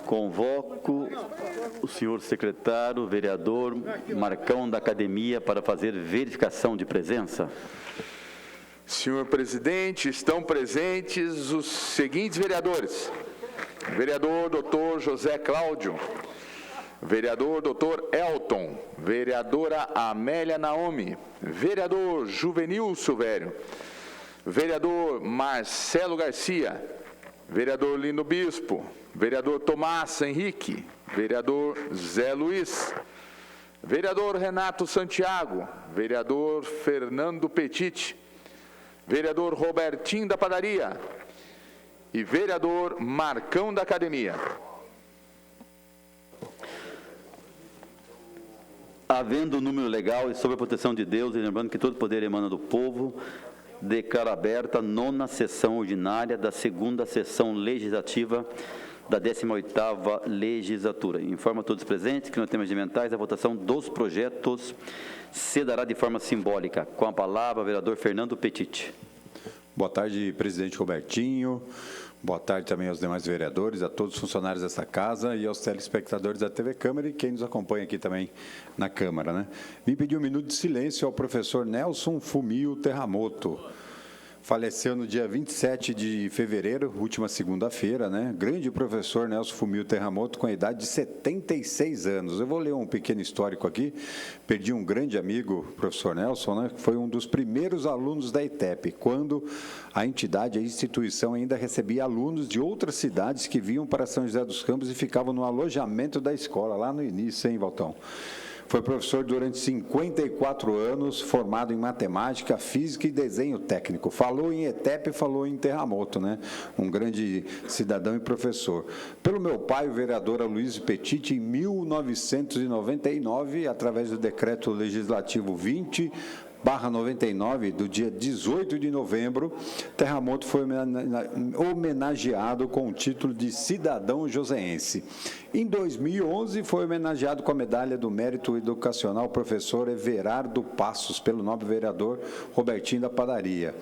Convoco o senhor secretário, vereador Marcão da Academia, para fazer verificação de presença. Senhor presidente, estão presentes os seguintes vereadores: vereador Dr. José Cláudio, vereador Dr. Elton, vereadora Amélia Naomi, vereador Juvenil Silvério, vereador Marcelo Garcia, vereador Lino Bispo, vereador Tomás Henrique, vereador Zé Luiz, vereador Renato Santiago, vereador Fernando Petit, vereador Robertinho da Padaria e vereador Marcão da Academia. Havendo o número legal e sob a proteção de Deus, e lembrando que todo poder emana do povo, declaro aberta a 9ª sessão ordinária da 2ª sessão legislativa da 18ª legislatura. Informo a todos presentes que no tema regimentais a votação dos projetos se dará de forma simbólica. Com a palavra, o vereador Fernando Petit. Boa tarde, presidente Robertinho. Boa tarde também aos demais vereadores, a todos os funcionários dessa casa e aos telespectadores da TV Câmara e quem nos acompanha aqui também na Câmara, né? Vim pedir um minuto de silêncio ao professor Nelson Fumio Terramoto. Faleceu no dia 27 de fevereiro, última segunda-feira, né? Grande professor Nelson Fumio Terramoto, com a idade de 76 anos. Eu vou ler um pequeno histórico aqui. Perdi um grande amigo, professor Nelson, né? Que foi um dos primeiros alunos da ETEP, quando a entidade, a instituição, ainda recebia alunos de outras cidades que vinham para São José dos Campos e ficavam no alojamento da escola, lá no início, hein, Valtão? Foi professor durante 54 anos, formado em matemática, física e desenho técnico. Falou em ETEP, falou em Terramoto, né? Um grande cidadão e professor. Pelo meu pai, o vereador Aloysio Petit, em 1999, através do decreto legislativo 20/99, do dia 18 de novembro, Terramoto foi homenageado com o título de cidadão joseense. Em 2011, foi homenageado com a medalha do mérito educacional professor Everardo Passos, pelo nobre vereador Robertinho da Padaria.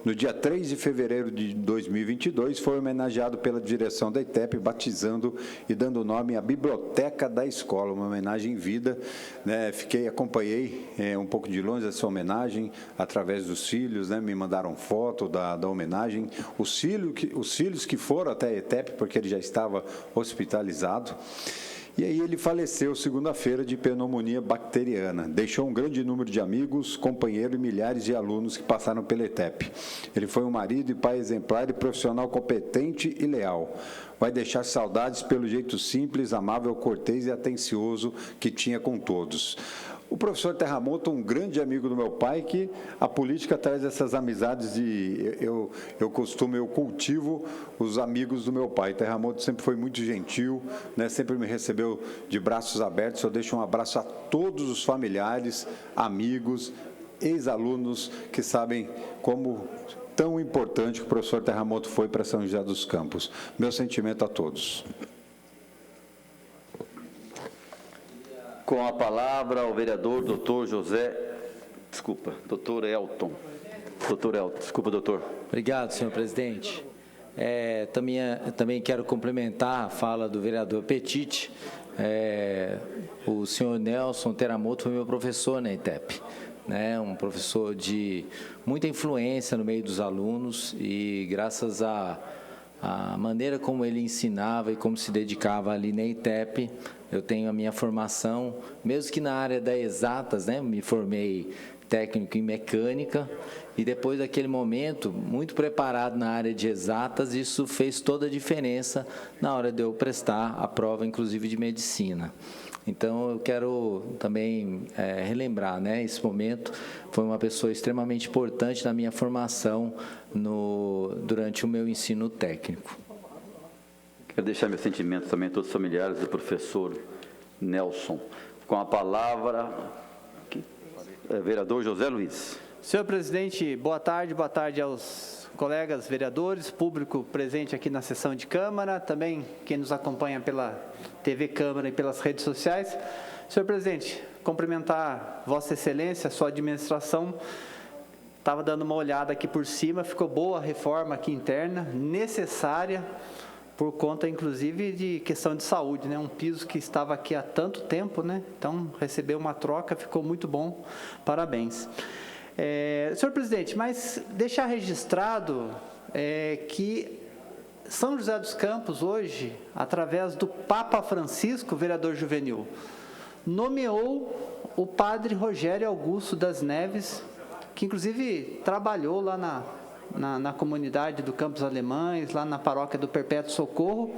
No dia 3 de fevereiro de 2022, foi homenageado pela direção da ETEP, batizando e dando nome à Biblioteca da Escola, uma homenagem em vida, né? Acompanhei um pouco de longe essa homenagem, através dos filhos, né? Me mandaram foto da homenagem, os filhos que foram até a ETEP, porque ele já estava hospitalizado. E aí ele faleceu segunda-feira de pneumonia bacteriana. Deixou um grande número de amigos, companheiros e milhares de alunos que passaram pela ETEP. Ele foi um marido e pai exemplar e profissional competente e leal. Vai deixar saudades pelo jeito simples, amável, cortês e atencioso que tinha com todos. O professor Terramoto, um grande amigo do meu pai, que a política traz essas amizades de... Eu cultivo os amigos do meu pai. Terramoto sempre foi muito gentil, né? Sempre me recebeu de braços abertos. Eu deixo um abraço a todos os familiares, amigos, ex-alunos que sabem como tão importante que o professor Terramoto foi para São José dos Campos. Meu sentimento a todos. Com a palavra, o vereador doutor Elton. Doutor Elton, desculpa, doutor. Obrigado, senhor presidente. Também quero complementar a fala do vereador Petit. O senhor Nelson Terramoto foi meu professor na ETEP, né? Um professor de muita influência no meio dos alunos e graças à maneira como ele ensinava e como se dedicava ali na ETEP, eu tenho a minha formação, mesmo que na área das exatas, né? Me formei técnico em mecânica e depois daquele momento, muito preparado na área de exatas, isso fez toda a diferença na hora de eu prestar a prova, inclusive de medicina. Então, eu quero também relembrar, né? Esse momento foi uma pessoa extremamente importante na minha formação durante o meu ensino técnico. Quero deixar meus sentimentos também a todos os familiares do professor Nelson. Com a palavra, vereador José Luiz. Senhor presidente, boa tarde aos colegas vereadores, público presente aqui na sessão de Câmara, também quem nos acompanha pela TV Câmara e pelas redes sociais. Senhor presidente, cumprimentar Vossa Excelência, sua administração. Estava dando uma olhada aqui por cima, ficou boa a reforma aqui interna, necessária, por conta, inclusive, de questão de saúde, né? Um piso que estava aqui há tanto tempo, né? Então, recebeu uma troca, ficou muito bom, parabéns. Senhor presidente, mas deixar registrado que São José dos Campos, hoje, através do Papa Francisco, vereador Juvenil, nomeou o padre Rogério Augusto das Neves, que inclusive trabalhou lá na comunidade do Campos Alemães, lá na paróquia do Perpétuo Socorro.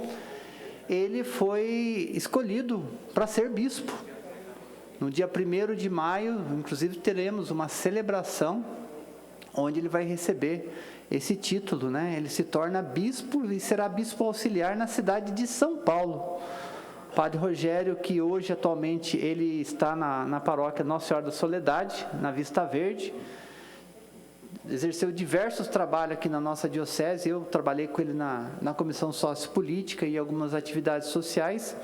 Ele foi escolhido para ser bispo. No dia 1º de maio, inclusive, teremos uma celebração onde ele vai receber esse título, né? Ele se torna bispo e será bispo auxiliar na cidade de São Paulo. Padre Rogério, que hoje, atualmente, ele está na paróquia Nossa Senhora da Soledade, na Vista Verde, exerceu diversos trabalhos aqui na nossa diocese. Eu trabalhei com ele na comissão sociopolítica e algumas atividades sociais,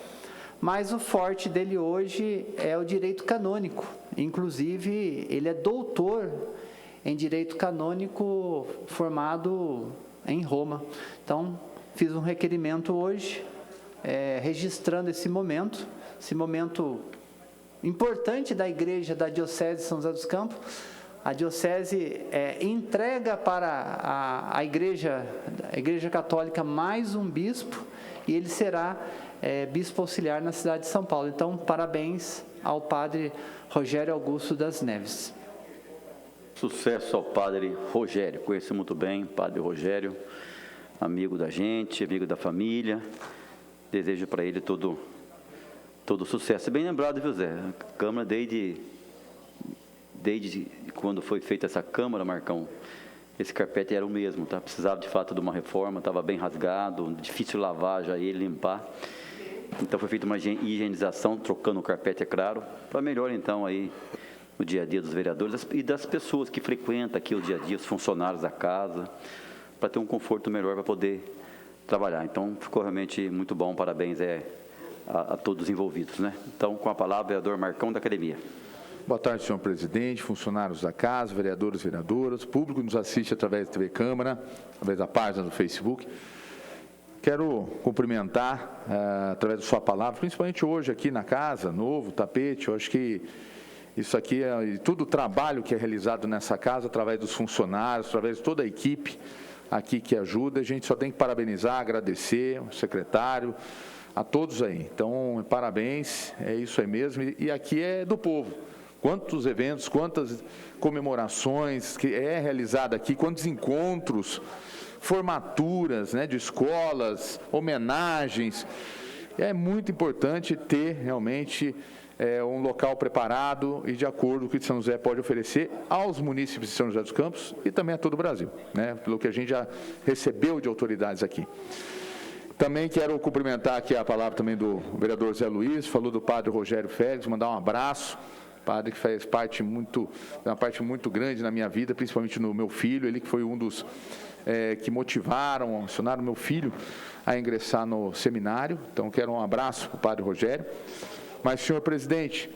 mas o forte dele hoje é o direito canônico. Inclusive, ele é doutor em direito canônico formado em Roma. Então, fiz um requerimento hoje, registrando esse momento importante da igreja da Diocese de São José dos Campos. A Diocese entrega para a Igreja Católica mais um bispo, e ele será bispo auxiliar na cidade de São Paulo. Então, parabéns ao padre Rogério Augusto das Neves. Sucesso ao padre Rogério, conheço muito bem, padre Rogério, amigo da gente, amigo da família, desejo para ele todo sucesso. Bem lembrado, viu, Zé? A Câmara, desde quando foi feita essa Câmara, Marcão, esse carpete era o mesmo, tá? Precisava de fato de uma reforma, estava bem rasgado, difícil lavar já e limpar. Então foi feita uma higienização, trocando o carpete, é claro, para melhor então aí no dia a dia dos vereadores e das pessoas que frequentam aqui o dia a dia, os funcionários da casa, para ter um conforto melhor para poder trabalhar. Então ficou realmente muito bom, parabéns a todos os envolvidos, né? Então, com a palavra, vereador Marcão da Academia. Boa tarde, senhor presidente, funcionários da casa, vereadores e vereadoras, público que nos assiste através da TV Câmara, através da página do Facebook. Quero cumprimentar, através da sua palavra, principalmente hoje aqui na casa, novo tapete. Eu acho que isso aqui todo o trabalho que é realizado nessa casa, através dos funcionários, através de toda a equipe aqui que ajuda. A gente só tem que parabenizar, agradecer ao secretário, a todos aí. Então, parabéns, é isso aí mesmo. E aqui é do povo. Quantos eventos, quantas comemorações que é realizada aqui, quantos encontros, formaturas, né, de escolas, homenagens. É muito importante ter realmente um local preparado e de acordo com o que São José pode oferecer aos munícipes de São José dos Campos e também a todo o Brasil, né, pelo que a gente já recebeu de autoridades aqui. Também quero cumprimentar aqui a palavra também do vereador Zé Luiz, falou do padre Rogério Félix, mandar um abraço. Padre que faz uma parte muito grande na minha vida, principalmente no meu filho, ele que foi um dos que motivaram, acionaram meu filho a ingressar no seminário. Então, quero um abraço para o padre Rogério. Mas, senhor presidente,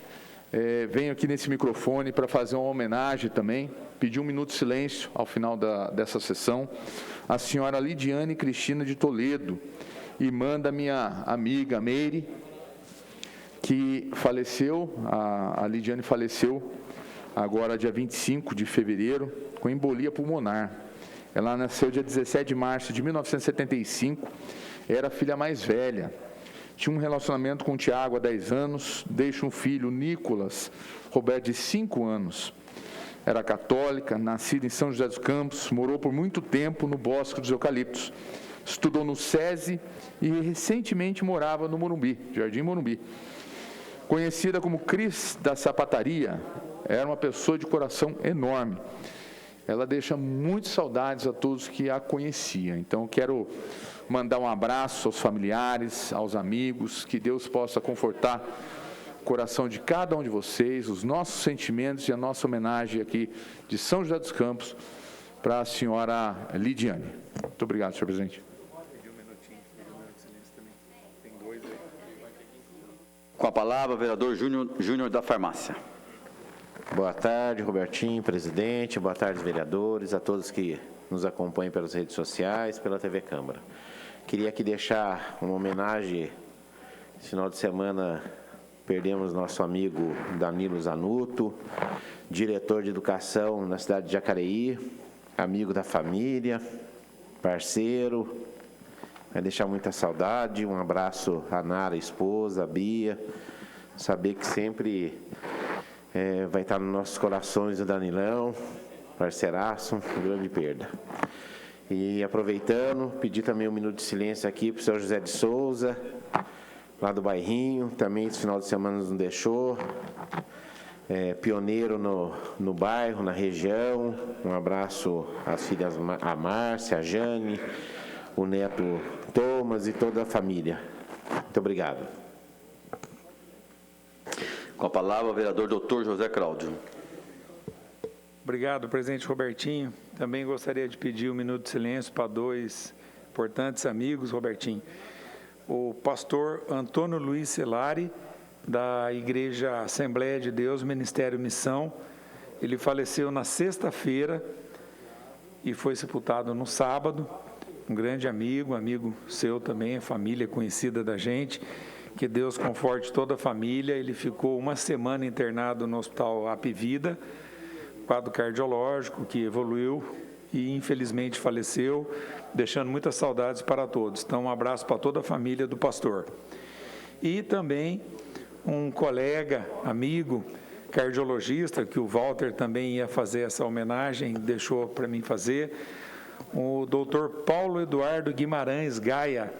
venho aqui nesse microfone para fazer uma homenagem também, pedir 1 minuto de silêncio ao final dessa sessão, à senhora Lidiane Cristina de Toledo, irmã da minha amiga Meire, que faleceu, a Lidiane faleceu agora dia 25 de fevereiro, com embolia pulmonar. Ela nasceu dia 17 de março de 1975, era a filha mais velha. Tinha um relacionamento com o Tiago há 10 anos, deixa um filho, Nicolas Roberto, de 5 anos. Era católica, nascida em São José dos Campos, morou por muito tempo no Bosque dos Eucaliptos. Estudou no SESI e recentemente morava no Morumbi, Jardim Morumbi. Conhecida como Cris da Sapataria, era uma pessoa de coração enorme. Ela deixa muitas saudades a todos que a conheciam. Então, quero mandar um abraço aos familiares, aos amigos, que Deus possa confortar o coração de cada um de vocês, os nossos sentimentos e a nossa homenagem aqui de São José dos Campos para a senhora Lidiane. Muito obrigado, senhor presidente. Com a palavra, vereador Júnior da Farmácia. Boa tarde, Robertinho, presidente. Boa tarde, vereadores, a todos que nos acompanham pelas redes sociais, pela TV Câmara. Queria aqui deixar uma homenagem. Esse final de semana perdemos nosso amigo Danilo Zanuto, diretor de educação na cidade de Jacareí, amigo da família, parceiro. Vai deixar muita saudade. Um abraço à Nara, esposa, a Bia. Saber que sempre vai estar nos nossos corações o Danilão, parceiraço, grande perda. E aproveitando, pedir também um minuto de silêncio aqui para o senhor José de Souza, lá do bairrinho, também esse final de semana nos deixou, pioneiro no bairro, na região. Um abraço às filhas, a Márcia, a Jane, o neto Thomas e toda a família. Muito obrigado. Com a palavra, o vereador Dr. José Cláudio. Obrigado, presidente Robertinho. Também gostaria de pedir um minuto de silêncio para dois importantes amigos, Robertinho. O pastor Antônio Luiz Celari, da Igreja Assembleia de Deus, Ministério Missão. Ele faleceu na sexta-feira e foi sepultado no sábado. Um grande amigo seu também, família conhecida da gente. Que Deus conforte toda a família. Ele ficou uma semana internado no Hospital Apivida, quadro cardiológico que evoluiu e infelizmente faleceu, deixando muitas saudades para todos. Então, um abraço para toda a família do pastor. E também um colega, amigo, cardiologista, que o Walter também ia fazer essa homenagem, deixou para mim fazer, o doutor Paulo Eduardo Guimarães Gaia,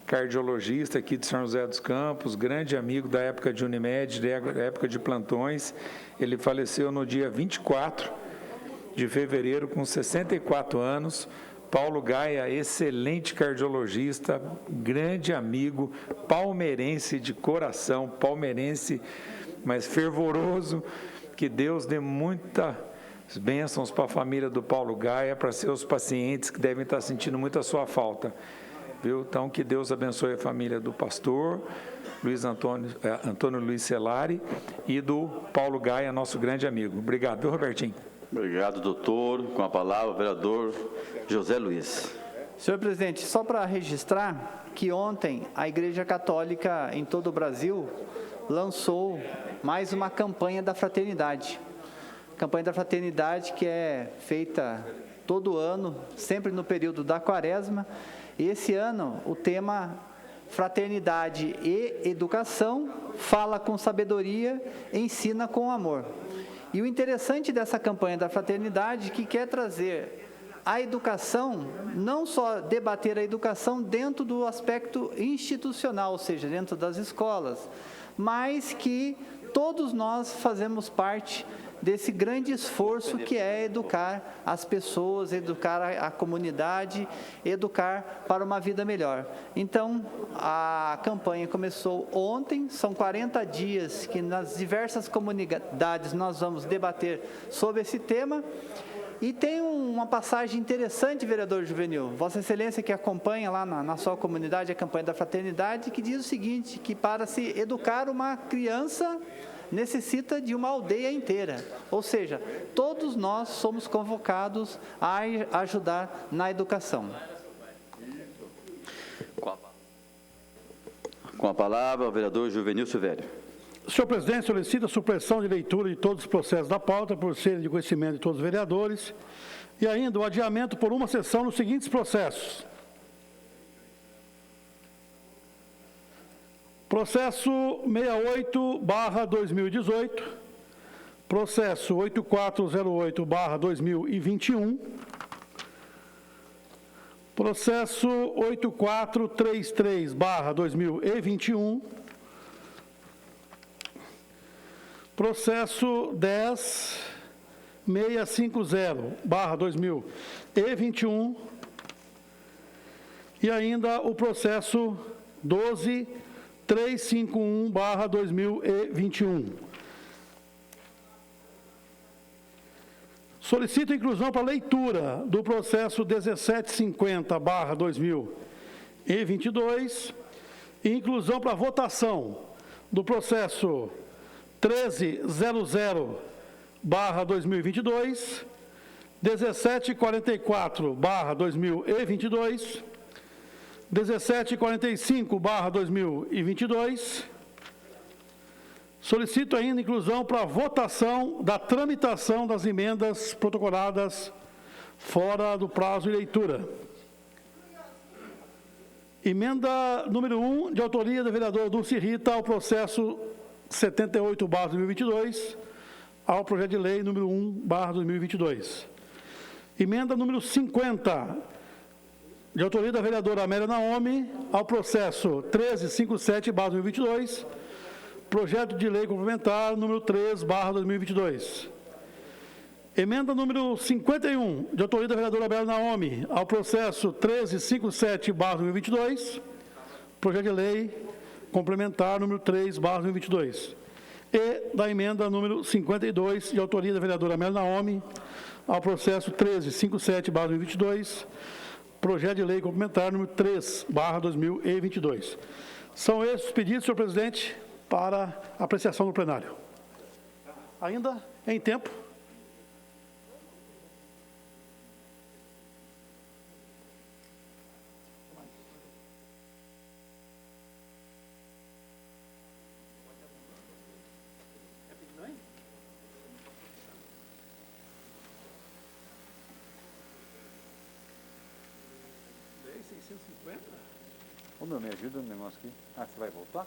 cardiologista aqui de São José dos Campos, grande amigo da época de Unimed, da época de plantões. Ele faleceu no dia 24 de fevereiro, com 64 anos. Paulo Gaia, excelente cardiologista, grande amigo, palmeirense de coração, palmeirense, mas fervoroso. Que Deus dê muitas bênçãos para a família do Paulo Gaia, para seus pacientes que devem estar sentindo muito a sua falta. Viu? Então, que Deus abençoe a família do pastor Antônio Luiz Celari e do Paulo Gaia, nosso grande amigo. Obrigado, viu, Robertinho? Obrigado, doutor. Com a palavra, o vereador José Luiz. Senhor presidente, só para registrar que ontem a Igreja Católica em todo o Brasil lançou mais uma campanha da fraternidade. Campanha da fraternidade que é feita todo ano, sempre no período da Quaresma. E esse ano o tema Fraternidade e Educação fala com sabedoria, ensina com amor. E o interessante dessa campanha da fraternidade que quer trazer a educação, não só debater a educação dentro do aspecto institucional, ou seja, dentro das escolas, mas que todos nós fazemos parte desse grande esforço que é educar as pessoas, educar a comunidade, educar para uma vida melhor. Então, a campanha começou ontem, são 40 dias que nas diversas comunidades nós vamos debater sobre esse tema. E tem uma passagem interessante, vereador Juvenil, Vossa Excelência que acompanha lá na sua comunidade a campanha da fraternidade, que diz o seguinte, que para se educar uma criança necessita de uma aldeia inteira, ou seja, todos nós somos convocados a ajudar na educação. Com a palavra, o vereador Juvenil Silvério. Senhor presidente, solicito a supressão de leitura de todos os processos da pauta, por serem de conhecimento de todos os vereadores, e ainda o adiamento por uma sessão nos seguintes processos. Processo 68/2018, processo 8408/2021, processo 8433/2021, processo 10650/2021 e ainda o processo 12351/2021. Solicito a inclusão para leitura do processo 1750/2022 e inclusão para votação do processo 1300/2022, 1744/2022, 1745/2022. Solicito ainda inclusão para votação da tramitação das emendas protocoladas fora do prazo de leitura. Emenda número 1, de autoria do vereador Dulce Rita, ao processo 78/2022, ao projeto de lei número 1/2022. Emenda número 50, de autoria da vereadora Amélia Naomi, ao processo 1357/2022, projeto de lei complementar número 3/2022. Emenda número 51, de autoria da vereadora Amélia Naomi, ao processo 1357/2022, projeto de lei complementar número 3/2022. E da emenda número 52, de autoria da vereadora Amélia Naomi, ao processo 1357/2022, projeto de lei complementar número 3/2022. São esses os pedidos, senhor presidente, para apreciação no plenário. Ainda em tempo. Ô, meu, me ajuda no negócio aqui. Ah, você vai voltar?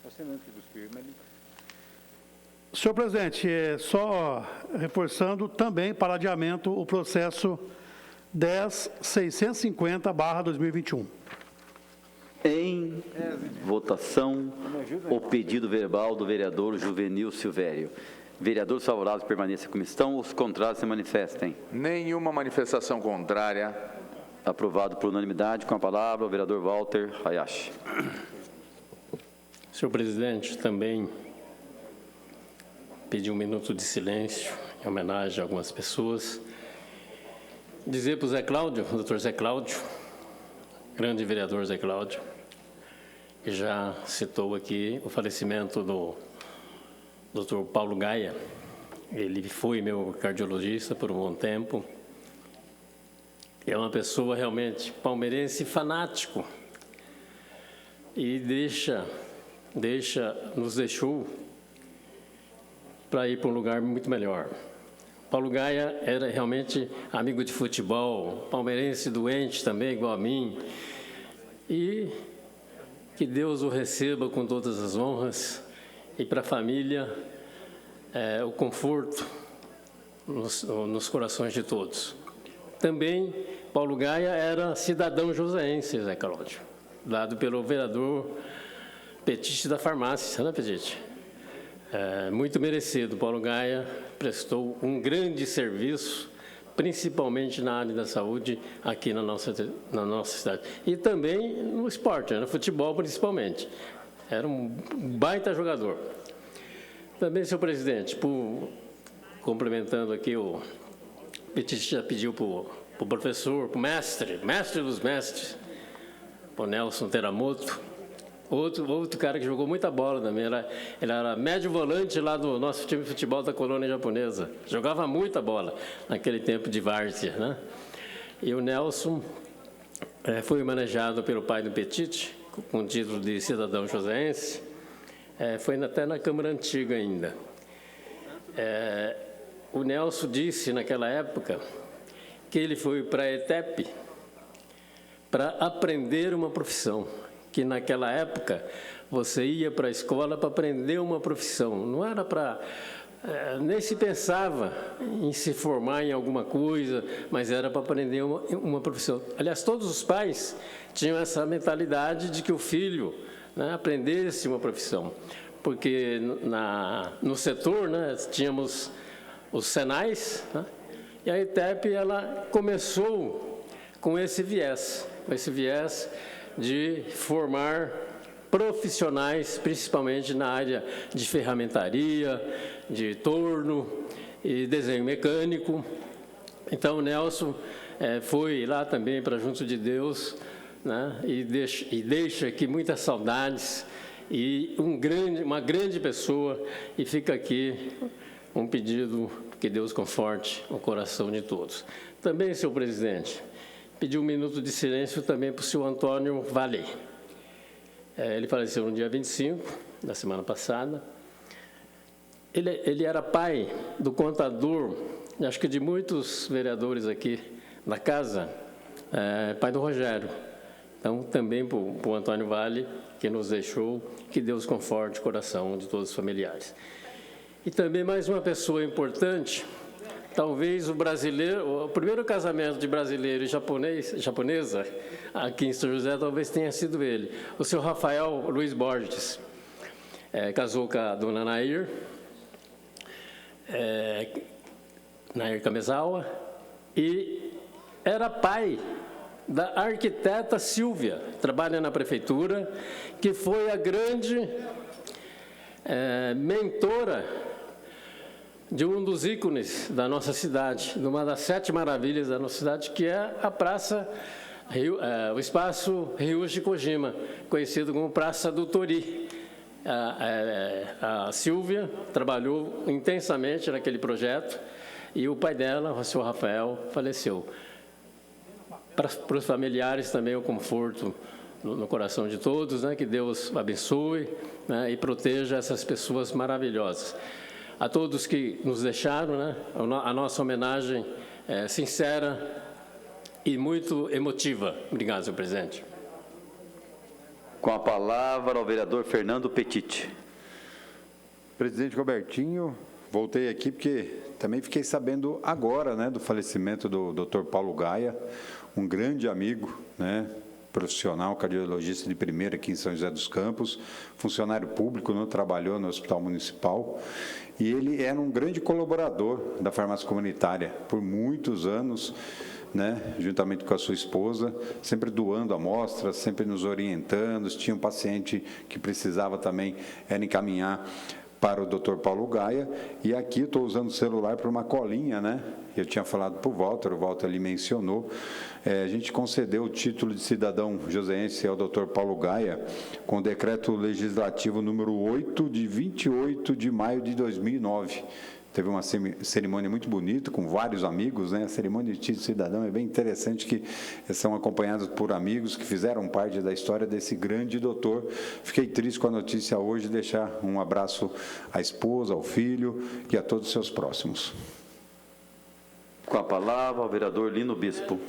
Você mesmo que cuspir, mas... Senhor presidente, só reforçando também para adiamento o processo 10.650/2021. Em votação, o pedido verbal do vereador Juvenil Silvério. Vereadores favoráveis permaneçam como estão, os contrários se manifestem. Nenhuma manifestação contrária. Aprovado por unanimidade. Com a palavra, o vereador Walter Hayashi. Senhor presidente, também pedi um minuto de silêncio em homenagem a algumas pessoas. Dizer para o Zé Cláudio, o doutor Zé Cláudio, grande vereador Zé Cláudio, que já citou aqui o falecimento do doutor Paulo Gaia. Ele foi meu cardiologista por um bom tempo. É uma pessoa realmente palmeirense fanático e nos deixou para ir para um lugar muito melhor. Paulo Gaia era realmente amigo de futebol, palmeirense doente também, igual a mim, e que Deus o receba com todas as honras e para a família o conforto nos corações de todos. Também, Paulo Gaia era cidadão joseense, Zé Cláudio, dado pelo vereador Petite da farmácia, né, Petite? Muito merecido. Paulo Gaia prestou um grande serviço, principalmente na área da saúde, aqui na nossa cidade. E também no esporte, no futebol principalmente. Era um baita jogador. Também, senhor presidente, complementando aqui o Petite já pediu para o professor, para o mestre dos mestres, o Nelson Teramoto, outro cara que jogou muita bola também, ele era médio volante lá do nosso time de futebol da colônia japonesa, jogava muita bola naquele tempo de várzea, né? E o Nelson foi manejado pelo pai do Petite, com o título de cidadão joseense, foi até na Câmara Antiga ainda. O Nelson disse naquela época que ele foi para a ETEP para aprender uma profissão, que naquela época você ia para a escola para aprender uma profissão, não era para... nem se pensava em se formar em alguma coisa, mas era para aprender uma profissão. Aliás, todos os pais tinham essa mentalidade de que o filho, né, aprendesse uma profissão, porque no setor, né, tínhamos os Senais, né? E a ETEP ela começou com esse viés de formar profissionais, principalmente na área de ferramentaria, de torno e desenho mecânico. Então, o Nelson foi lá também para Junto de Deus, né? E deixa aqui muitas saudades e uma grande pessoa, e fica aqui um pedido que Deus conforte o coração de todos. Também, senhor presidente, pedir um minuto de silêncio também para o senhor Antônio Vale. Ele faleceu no dia 25, da semana passada. Ele era pai do contador, acho que de muitos vereadores aqui na casa, pai do Rogério. Então, também para o Antônio Vale, que nos deixou, que Deus conforte o coração de todos os familiares. E também mais uma pessoa importante, talvez o primeiro casamento de brasileiro e japonesa aqui em São José, talvez tenha sido ele, o senhor Rafael Luiz Borges. Casou com a dona Nair Kamezawa, e era pai da arquiteta Silvia, trabalha na prefeitura, que foi a grande mentora de um dos ícones da nossa cidade, de uma das 7 maravilhas da nossa cidade, que é a Praça, o Espaço Ryuichi Kojima, conhecido como Praça do Tori. A Silvia trabalhou intensamente naquele projeto e o pai dela, o senhor Rafael, faleceu. Para os familiares também o conforto no coração de todos, né? Que Deus abençoe, né? E proteja essas pessoas maravilhosas. A todos que nos deixaram, né? A nossa homenagem sincera e muito emotiva. Obrigado, senhor presidente. Com a palavra, o vereador Fernando Petit. Presidente Robertinho, voltei aqui porque também fiquei sabendo agora, né, do falecimento do Dr. Paulo Gaia, um grande amigo, né, profissional, cardiologista de primeira aqui em São José dos Campos, funcionário público, não trabalhou no Hospital Municipal, e ele era um grande colaborador da farmácia comunitária por muitos anos, né, juntamente com a sua esposa, sempre doando amostras, sempre nos orientando. Se tinha um paciente que precisava também, era encaminhar para o Dr. Paulo Gaia, e aqui estou usando o celular para uma colinha, né? Eu tinha falado para o Walter ali mencionou, a gente concedeu o título de cidadão joseense ao Dr. Paulo Gaia com o decreto legislativo número 8 de 28 de maio de 2009. Teve uma cerimônia muito bonita, com vários amigos, né? A cerimônia de título de cidadão é bem interessante, que são acompanhados por amigos que fizeram parte da história desse grande doutor. Fiquei triste com a notícia hoje, deixar um abraço à esposa, ao filho e a todos os seus próximos. Com a palavra, o vereador Lino Bispo.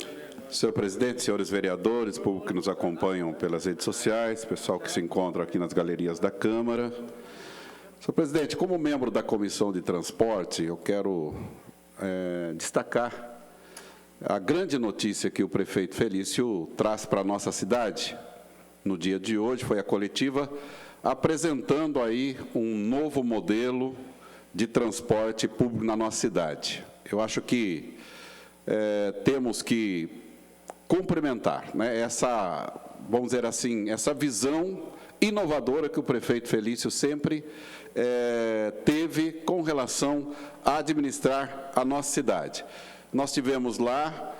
Senhor presidente, senhores vereadores, público que nos acompanham pelas redes sociais, pessoal que se encontra aqui nas galerias da Câmara. Senhor presidente, como membro da Comissão de Transporte, eu quero destacar a grande notícia que o prefeito Felício traz para a nossa cidade. No dia de hoje, foi a coletiva apresentando aí um novo modelo de transporte público na nossa cidade. Eu acho que temos que cumprimentar, né, vamos dizer assim, essa visão inovadora que o prefeito Felício sempre teve com relação a administrar a nossa cidade. Nós tivemos lá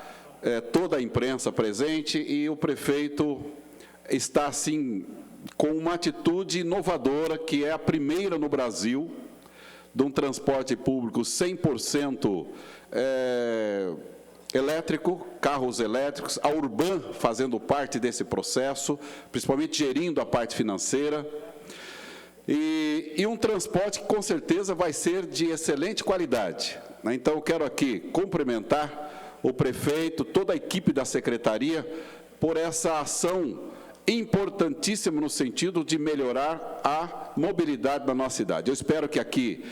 toda a imprensa presente e o prefeito está, assim, com uma atitude inovadora, que é a primeira no Brasil, de um transporte público 100% elétrico, carros elétricos, a Urban fazendo parte desse processo, principalmente gerindo a parte financeira, e um transporte que com certeza vai ser de excelente qualidade, né? Então eu quero aqui cumprimentar o prefeito, toda a equipe da secretaria, por essa ação importantíssima no sentido de melhorar a mobilidade da nossa cidade. Eu espero que aqui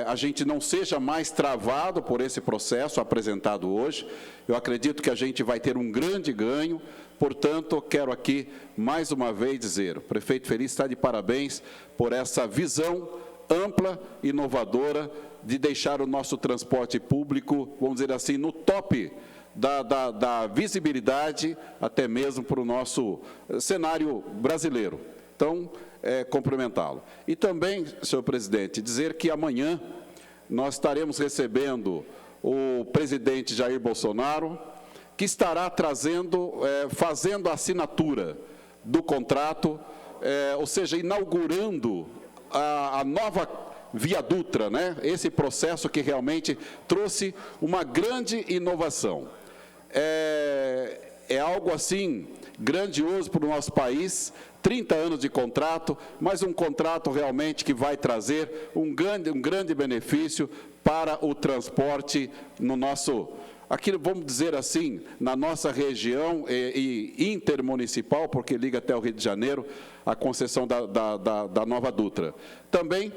a gente não seja mais travado por esse processo apresentado hoje. Eu acredito que a gente vai ter um grande ganho. Portanto, quero aqui, mais uma vez, dizer, o prefeito Felício está de parabéns por essa visão ampla, inovadora, de deixar o nosso transporte público, vamos dizer assim, no top da visibilidade, até mesmo para o nosso cenário brasileiro. Então, cumprimentá-lo. E também, senhor presidente, dizer que amanhã nós estaremos recebendo o presidente Jair Bolsonaro, que estará fazendo a assinatura do contrato, ou seja, inaugurando a nova Via Dutra, né? Esse processo que realmente trouxe uma grande inovação. é algo assim grandioso para o nosso país. 30 anos de contrato, mas um contrato realmente que vai trazer um grande benefício para o transporte no nosso, aqui vamos dizer assim, na nossa região e intermunicipal, porque liga até o Rio de Janeiro, a concessão da nova Dutra. Também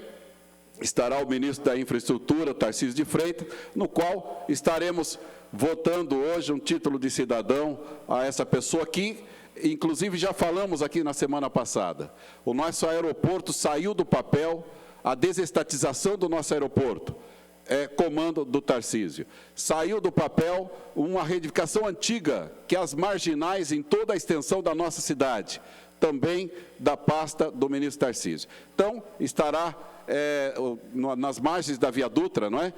estará o ministro da Infraestrutura, Tarcísio de Freitas, no qual estaremos votando hoje um título de cidadão a essa pessoa que, inclusive, já falamos aqui na semana passada. O nosso aeroporto saiu do papel, a desestatização do nosso aeroporto, comando do Tarcísio. Saiu do papel uma reedificação antiga, que é as marginais em toda a extensão da nossa cidade, também da pasta do ministro Tarcísio. Então, estará nas margens da Via Dutra, não é?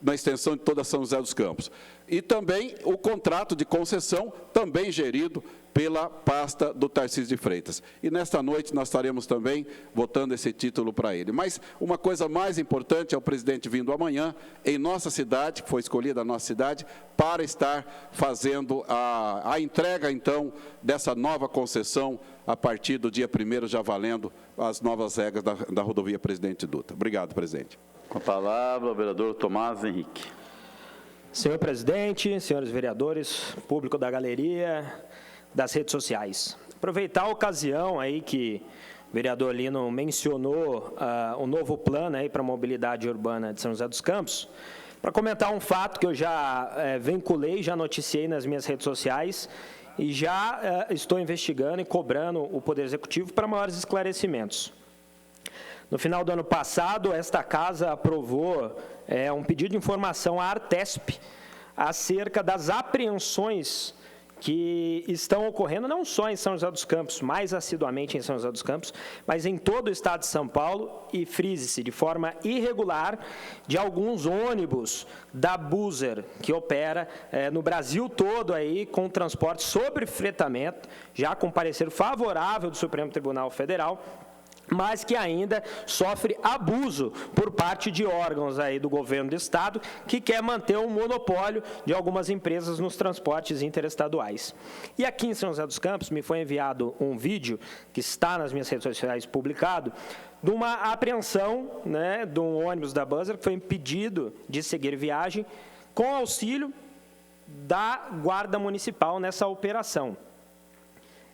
Na extensão de toda São José dos Campos. E também o contrato de concessão, também gerido pela pasta do Tarcísio de Freitas. E nesta noite nós estaremos também votando esse título para ele. Mas uma coisa mais importante é o presidente vindo amanhã em nossa cidade, que foi escolhida a nossa cidade, para estar fazendo a entrega, então, dessa nova concessão a partir do dia 1º, já valendo as novas regras da rodovia Presidente Dutra. Obrigado, presidente. Com a palavra, o vereador Tomás Henrique. Senhor presidente, senhores vereadores, público da galeria, das redes sociais. Aproveitar a ocasião aí que o vereador Lino mencionou o novo plano aí para a mobilidade urbana de São José dos Campos, para comentar um fato que eu já vinculei, já noticiei nas minhas redes sociais e já estou investigando e cobrando o Poder Executivo para maiores esclarecimentos. No final do ano passado, esta casa aprovou um pedido de informação à Artesp acerca das apreensões que estão ocorrendo não só em São José dos Campos, mais assiduamente em São José dos Campos, mas em todo o estado de São Paulo e, frise-se, de forma irregular, de alguns ônibus da Buser, que opera no Brasil todo aí com transporte sobre fretamento, já com parecer favorável do Supremo Tribunal Federal, mas que ainda sofre abuso por parte de órgãos aí do governo do estado, que quer manter um monopólio de algumas empresas nos transportes interestaduais. E aqui em São José dos Campos me foi enviado um vídeo, que está nas minhas redes sociais publicado, de uma apreensão, né, de um ônibus da Buser que foi impedido de seguir viagem com auxílio da Guarda Municipal nessa operação.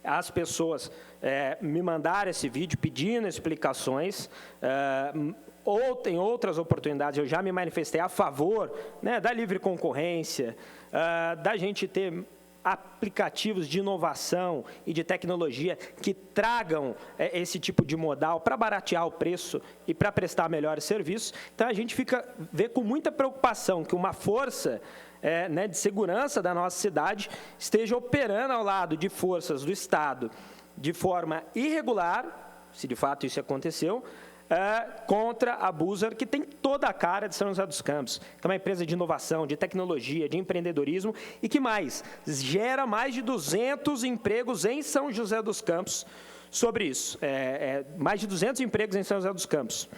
As pessoas me mandaram esse vídeo pedindo explicações, em outras oportunidades eu já me manifestei a favor, né, da livre concorrência, da gente ter aplicativos de inovação e de tecnologia que tragam esse tipo de modal para baratear o preço e para prestar melhores serviços. Então, a gente vê com muita preocupação que uma força de segurança da nossa cidade esteja operando ao lado de forças do Estado de forma irregular, se de fato isso aconteceu, contra a Buser, que tem toda a cara de São José dos Campos, que é uma empresa de inovação, de tecnologia, de empreendedorismo e que mais gera mais de 200 empregos em São José dos Campos sobre isso, mais de 200 empregos em São José dos Campos.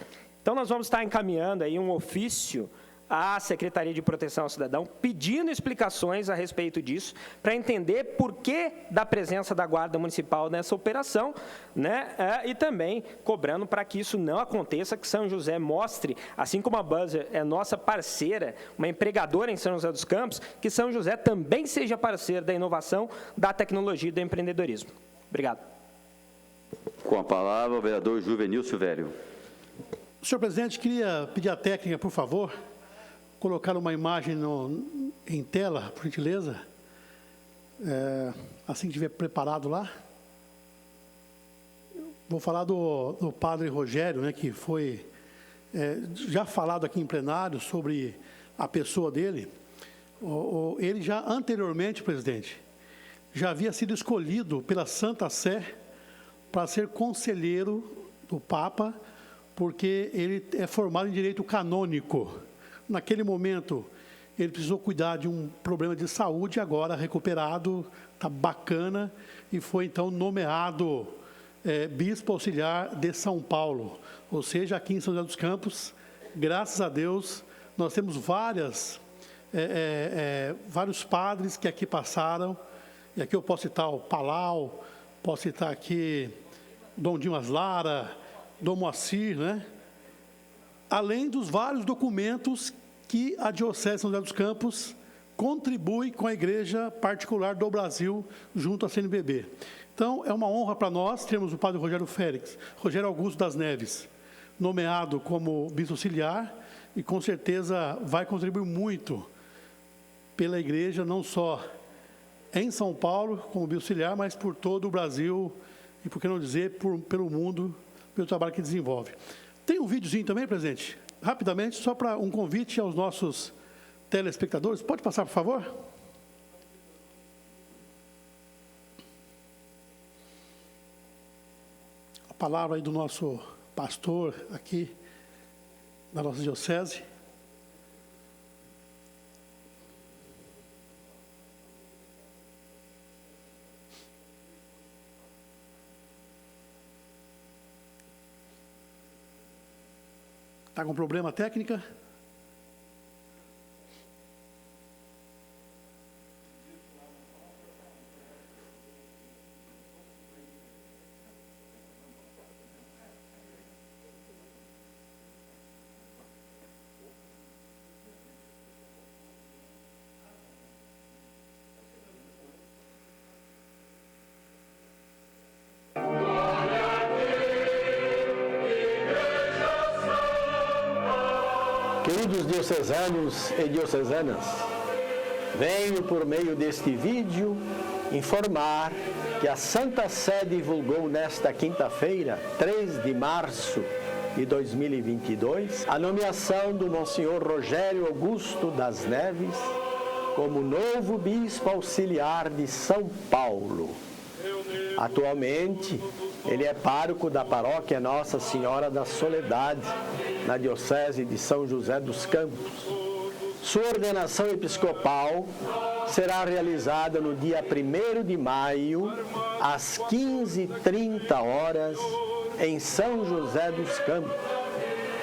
Então, nós vamos estar encaminhando aí um ofício à Secretaria de Proteção ao Cidadão, pedindo explicações a respeito disso, para entender por que da presença da Guarda Municipal nessa operação, né? E também cobrando para que isso não aconteça, que São José mostre, assim como a Buser é nossa parceira, uma empregadora em São José dos Campos, que São José também seja parceiro da inovação, da tecnologia e do empreendedorismo. Obrigado. Com a palavra, o vereador Juvenil Silvério. Senhor presidente, queria pedir à técnica, por favor, colocar uma imagem em tela, por gentileza, assim que estiver preparado lá. Vou falar do padre Rogério, né, que foi já falado aqui em plenário sobre a pessoa dele. Ele já anteriormente, presidente, já havia sido escolhido pela Santa Sé para ser conselheiro do Papa, porque ele é formado em direito canônico. Naquele momento, ele precisou cuidar de um problema de saúde, agora recuperado, está bacana, e foi então nomeado bispo auxiliar de São Paulo. Ou seja, aqui em São José dos Campos, graças a Deus, nós temos várias vários padres que aqui passaram, e aqui eu posso citar o Palau, posso citar aqui Dom Dimas Lara, Dom Moacir, né? Além dos vários documentos que a Diocese de São José dos Campos contribui com a Igreja Particular do Brasil junto à CNBB. Então, é uma honra para nós termos o padre Rogério Augusto das Neves, nomeado como bispo auxiliar, e com certeza vai contribuir muito pela Igreja, não só em São Paulo, como bispo auxiliar, mas por todo o Brasil, e por que não dizer, pelo mundo, pelo trabalho que desenvolve. Tem um videozinho também, presidente? Rapidamente, só para um convite aos nossos telespectadores. Pode passar, por favor? A palavra aí do nosso pastor aqui, da nossa diocese. Está com problema técnica? Queridos diocesanos e diocesanas, venho por meio deste vídeo informar que a Santa Sé divulgou nesta quinta-feira, 3 de março de 2022, a nomeação do Monsenhor Rogério Augusto das Neves como novo bispo auxiliar de São Paulo. Atualmente, ele é pároco da paróquia Nossa Senhora da Soledade, na Diocese de São José dos Campos. Sua ordenação episcopal será realizada no dia 1º de maio, às 15h30, em São José dos Campos.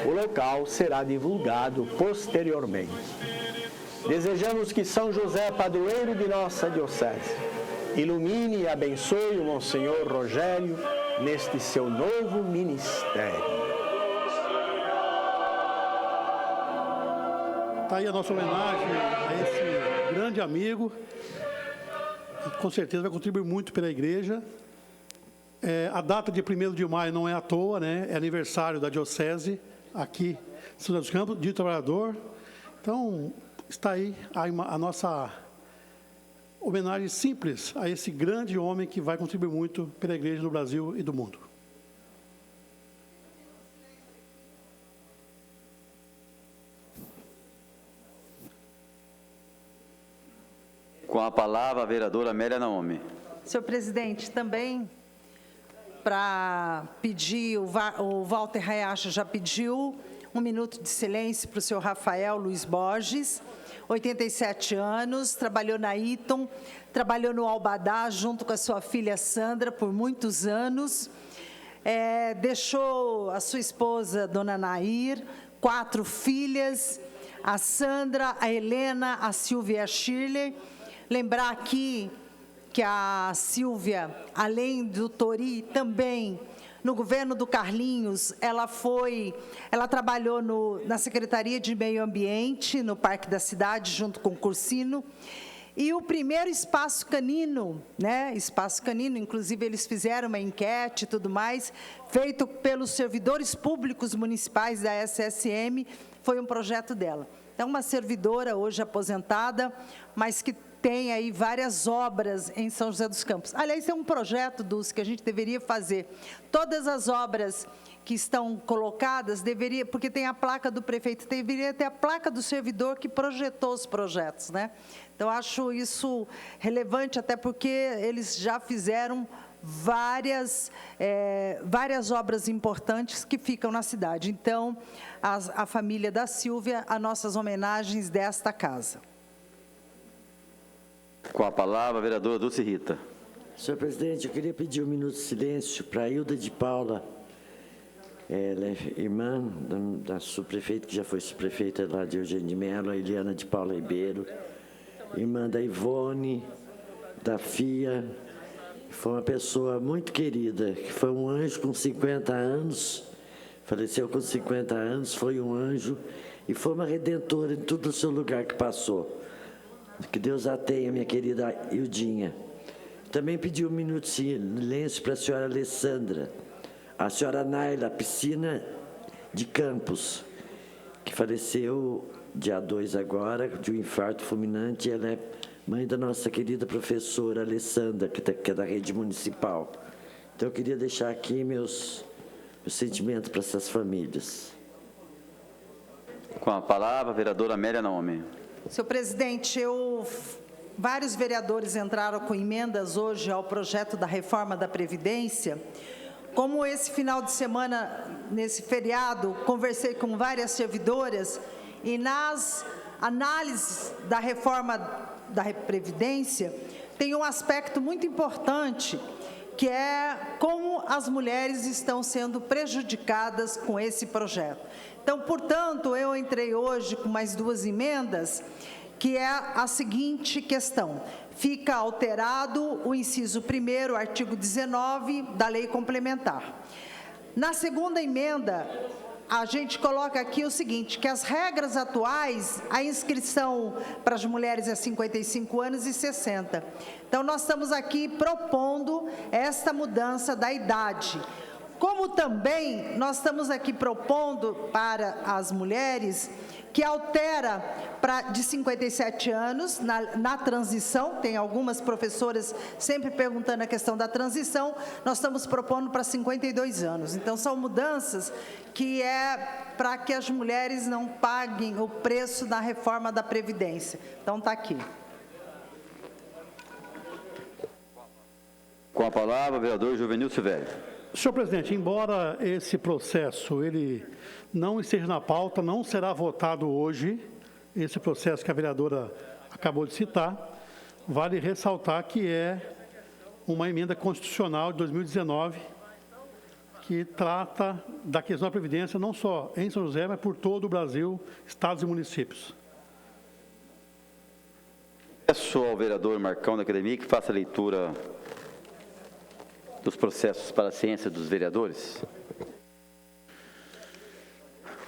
O local será divulgado posteriormente. Desejamos que São José, padroeiro de nossa Diocese, ilumine e abençoe o Monsenhor Rogério neste seu novo ministério. Está aí a nossa homenagem a esse grande amigo, que com certeza vai contribuir muito pela Igreja. A data de 1º de maio não é à toa, né? É aniversário da Diocese, aqui em São José dos Campos, Dia do Trabalhador. Então, está aí a nossa homenagem simples a esse grande homem que vai contribuir muito pela Igreja do Brasil e do mundo. Com a palavra, a vereadora Amélia Naomi. Senhor presidente, também para pedir, o Walter Hayashi já pediu 1 minuto de silêncio para o senhor Rafael Luiz Borges, 87 anos, trabalhou na Eaton, trabalhou no Albadá junto com a sua filha Sandra por muitos anos, deixou a sua esposa, dona Nair, 4 filhas, a Sandra, a Helena, a Silvia e a Shirley. Lembrar aqui que a Silvia, além do Tori, também no governo do Carlinhos, ela trabalhou na Secretaria de Meio Ambiente, no Parque da Cidade, junto com o Cursino. E o primeiro espaço canino, né? Espaço canino, inclusive eles fizeram uma enquete e tudo mais, feito pelos servidores públicos municipais da SSM, foi um projeto dela. É uma servidora hoje aposentada, mas que tem aí várias obras em São José dos Campos. Aliás, é um projeto, Dulce, que a gente deveria fazer. Todas as obras que estão colocadas, porque tem a placa do prefeito, deveria ter a placa do servidor que projetou os projetos, né? Então, acho isso relevante, até porque eles já fizeram várias obras importantes que ficam na cidade. Então, a família da Silvia, as nossas homenagens desta casa. Com a palavra, a vereadora Dulce Rita. Senhor presidente, eu queria pedir 1 minuto de silêncio para a Hilda de Paula, Ela é irmã da subprefeita, que já foi subprefeita lá de Eugênio de Mello, a Eliana de Paula Ribeiro, irmã da Ivone, da Fia. Foi uma pessoa muito querida, que foi um anjo com 50 anos, faleceu com 50 anos, foi um anjo e foi uma redentora em todo o seu lugar que passou. Que Deus a tenha, minha querida Ildinha. Também pedi um minuto de silêncio para a senhora Alessandra, a senhora Naila, Piscina de Campos, que faleceu dia 2 agora, de um infarto fulminante. Ela é mãe da nossa querida professora Alessandra, que é da rede municipal. Então, eu queria deixar aqui meus sentimentos para essas famílias. Com a palavra, a vereadora Amélia Naomi. Senhor presidente, vários vereadores entraram com emendas hoje ao projeto da reforma da Previdência. Como esse final de semana, nesse feriado, conversei com várias servidoras e nas análises da reforma da Previdência tem um aspecto muito importante, que é como as mulheres estão sendo prejudicadas com esse projeto. Então, portanto, eu entrei hoje com mais 2 emendas, que é a seguinte questão: fica alterado o inciso 1º, artigo 19 da lei complementar. Na segunda emenda, a gente coloca aqui o seguinte, que as regras atuais, a inscrição para as mulheres é 55 anos e 60. Então, nós estamos aqui propondo esta mudança da idade. Como também nós estamos aqui propondo para as mulheres que altera de 57 anos na transição, tem algumas professoras sempre perguntando a questão da transição, nós estamos propondo para 52 anos. Então, são mudanças que é para que as mulheres não paguem o preço da reforma da Previdência. Então, está aqui. Com a palavra, o vereador Juvenil Silvério. Senhor presidente, embora esse processo ele não esteja na pauta, não será votado hoje, esse processo que a vereadora acabou de citar, vale ressaltar que é uma emenda constitucional de 2019, que trata da questão da Previdência não só em São José, mas por todo o Brasil, estados e municípios. Peço ao vereador Marcão da Academia que faça a leitura dos processos para a ciência dos vereadores.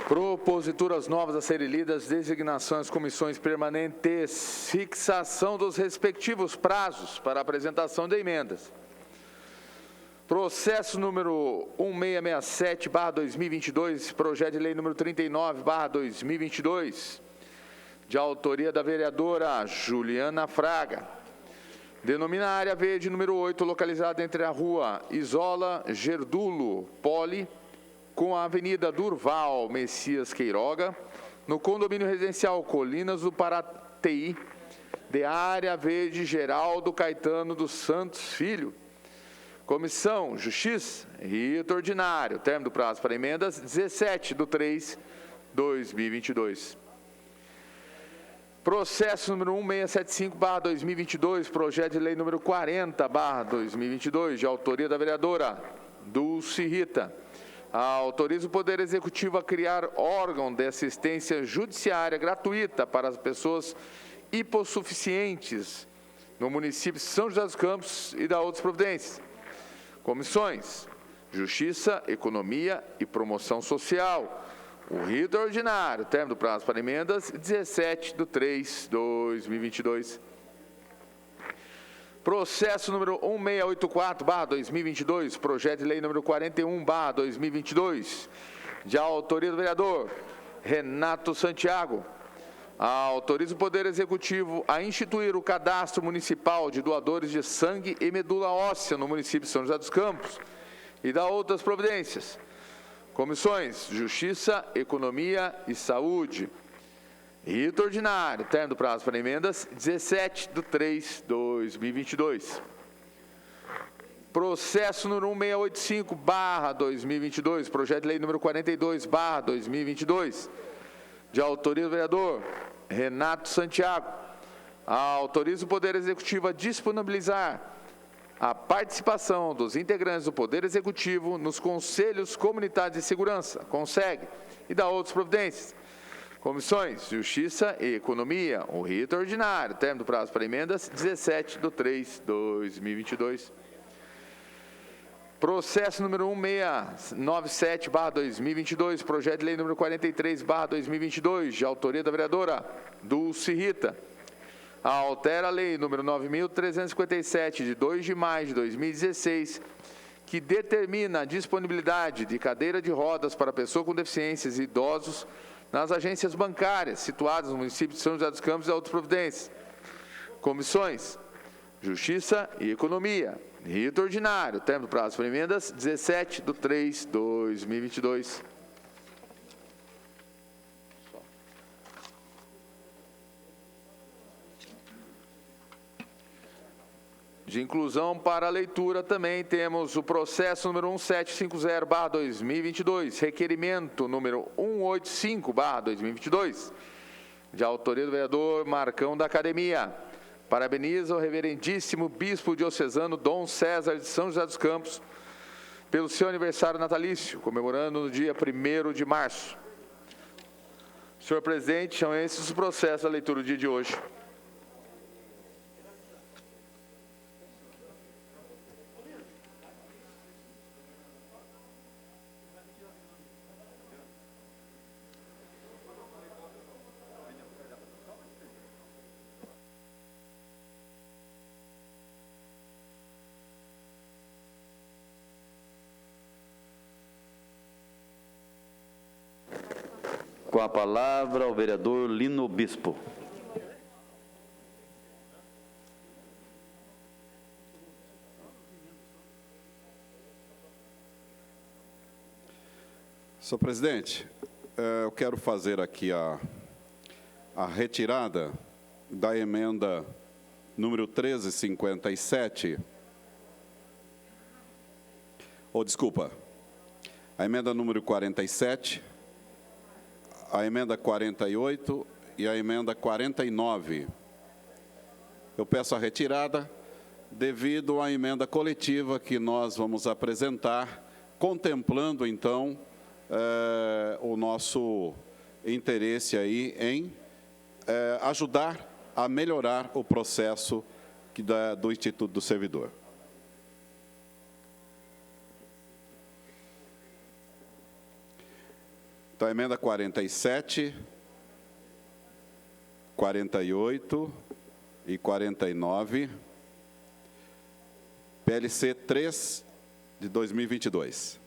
Proposituras novas a serem lidas, designações, comissões permanentes, fixação dos respectivos prazos para apresentação de emendas. Processo número 1667/2022, projeto de lei número 39/2022, de autoria da vereadora Juliana Fraga. Denomina a área verde número 8, localizada entre a rua Isola Gerdulo Poli, com a avenida Durval Messias Queiroga, no condomínio residencial Colinas do Paraty, de área verde Geraldo Caetano dos Santos Filho. Comissão Justiça, rito ordinário, termo do prazo para emendas, 17/3/2022. Processo número 1675/2022, projeto de lei número 40/2022, de autoria da vereadora Dulce Rita. Autoriza o Poder Executivo a criar órgão de assistência judiciária gratuita para as pessoas hipossuficientes no município de São José dos Campos e da outras providências. Comissões: Justiça, Economia e Promoção Social. O rito ordinário, termo do prazo para emendas, 17/3/2022. Processo número 1684/2022, projeto de lei número 41/2022, de autoria do vereador Renato Santiago. Autoriza o Poder Executivo a instituir o cadastro municipal de doadores de sangue e medula óssea no município de São José dos Campos e da outras providências. Comissões: Justiça, Economia e Saúde. Rito ordinário, termo do prazo para emendas, 17/3/2022. Processo número 1685/2022, projeto de lei número 42/2022, de autoria do vereador Renato Santiago. Autoriza o Poder Executivo a disponibilizar a participação dos integrantes do Poder Executivo nos Conselhos Comunitários de Segurança, CONSEG, e da outras providências. Comissões Justiça e Economia, o rito ordinário, término do prazo para emendas, 17/3/2022. Processo número 1697/2022, projeto de lei número 43/2022, de autoria da vereadora Dulce Rita. Altera a lei número 9.357, de 2 de maio de 2016, que determina a disponibilidade de cadeira de rodas para pessoa com deficiências e idosos nas agências bancárias situadas no município de São José dos Campos e outras providências. Comissões Justiça e Economia, rito ordinário, término do prazo para emendas, 17/3/2022. De inclusão para a leitura também temos o processo número 1750/2022, requerimento número 185/2022, de autoria do vereador Marcão da Academia. Parabeniza o reverendíssimo bispo diocesano Dom César de São José dos Campos pelo seu aniversário natalício, comemorando no dia 1º de março. Senhor presidente, são esses os processos da leitura do dia de hoje. Com a palavra, o vereador Lino Bispo. Senhor presidente, eu quero fazer aqui a retirada da emenda número 1357. Desculpa, a emenda número 47, a emenda 48 e a emenda 49. Eu peço a retirada devido à emenda coletiva que nós vamos apresentar, contemplando, então, o nosso interesse aí em ajudar a melhorar o processo do Instituto do Servidor. Então, a emenda 47, 48 e 49, PLC 3 de 2022.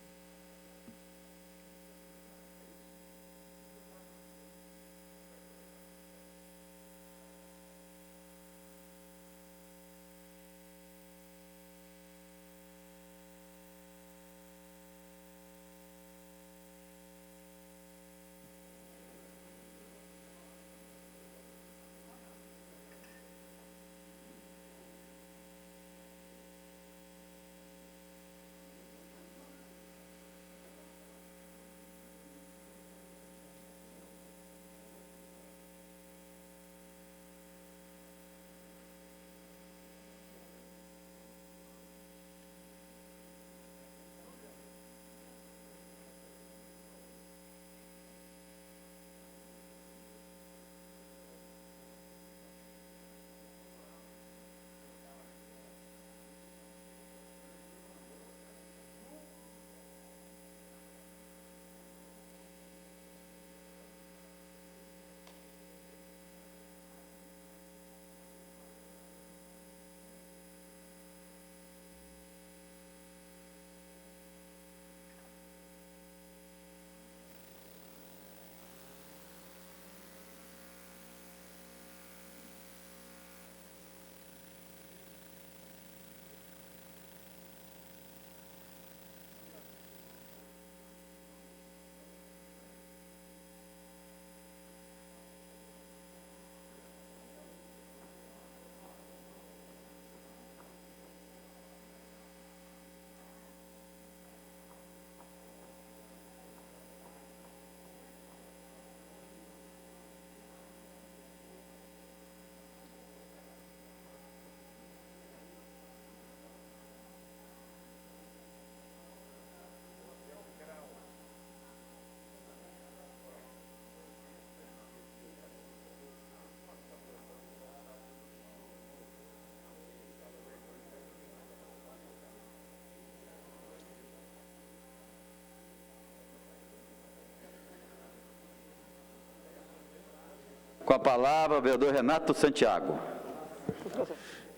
Com a palavra, o vereador Renato Santiago.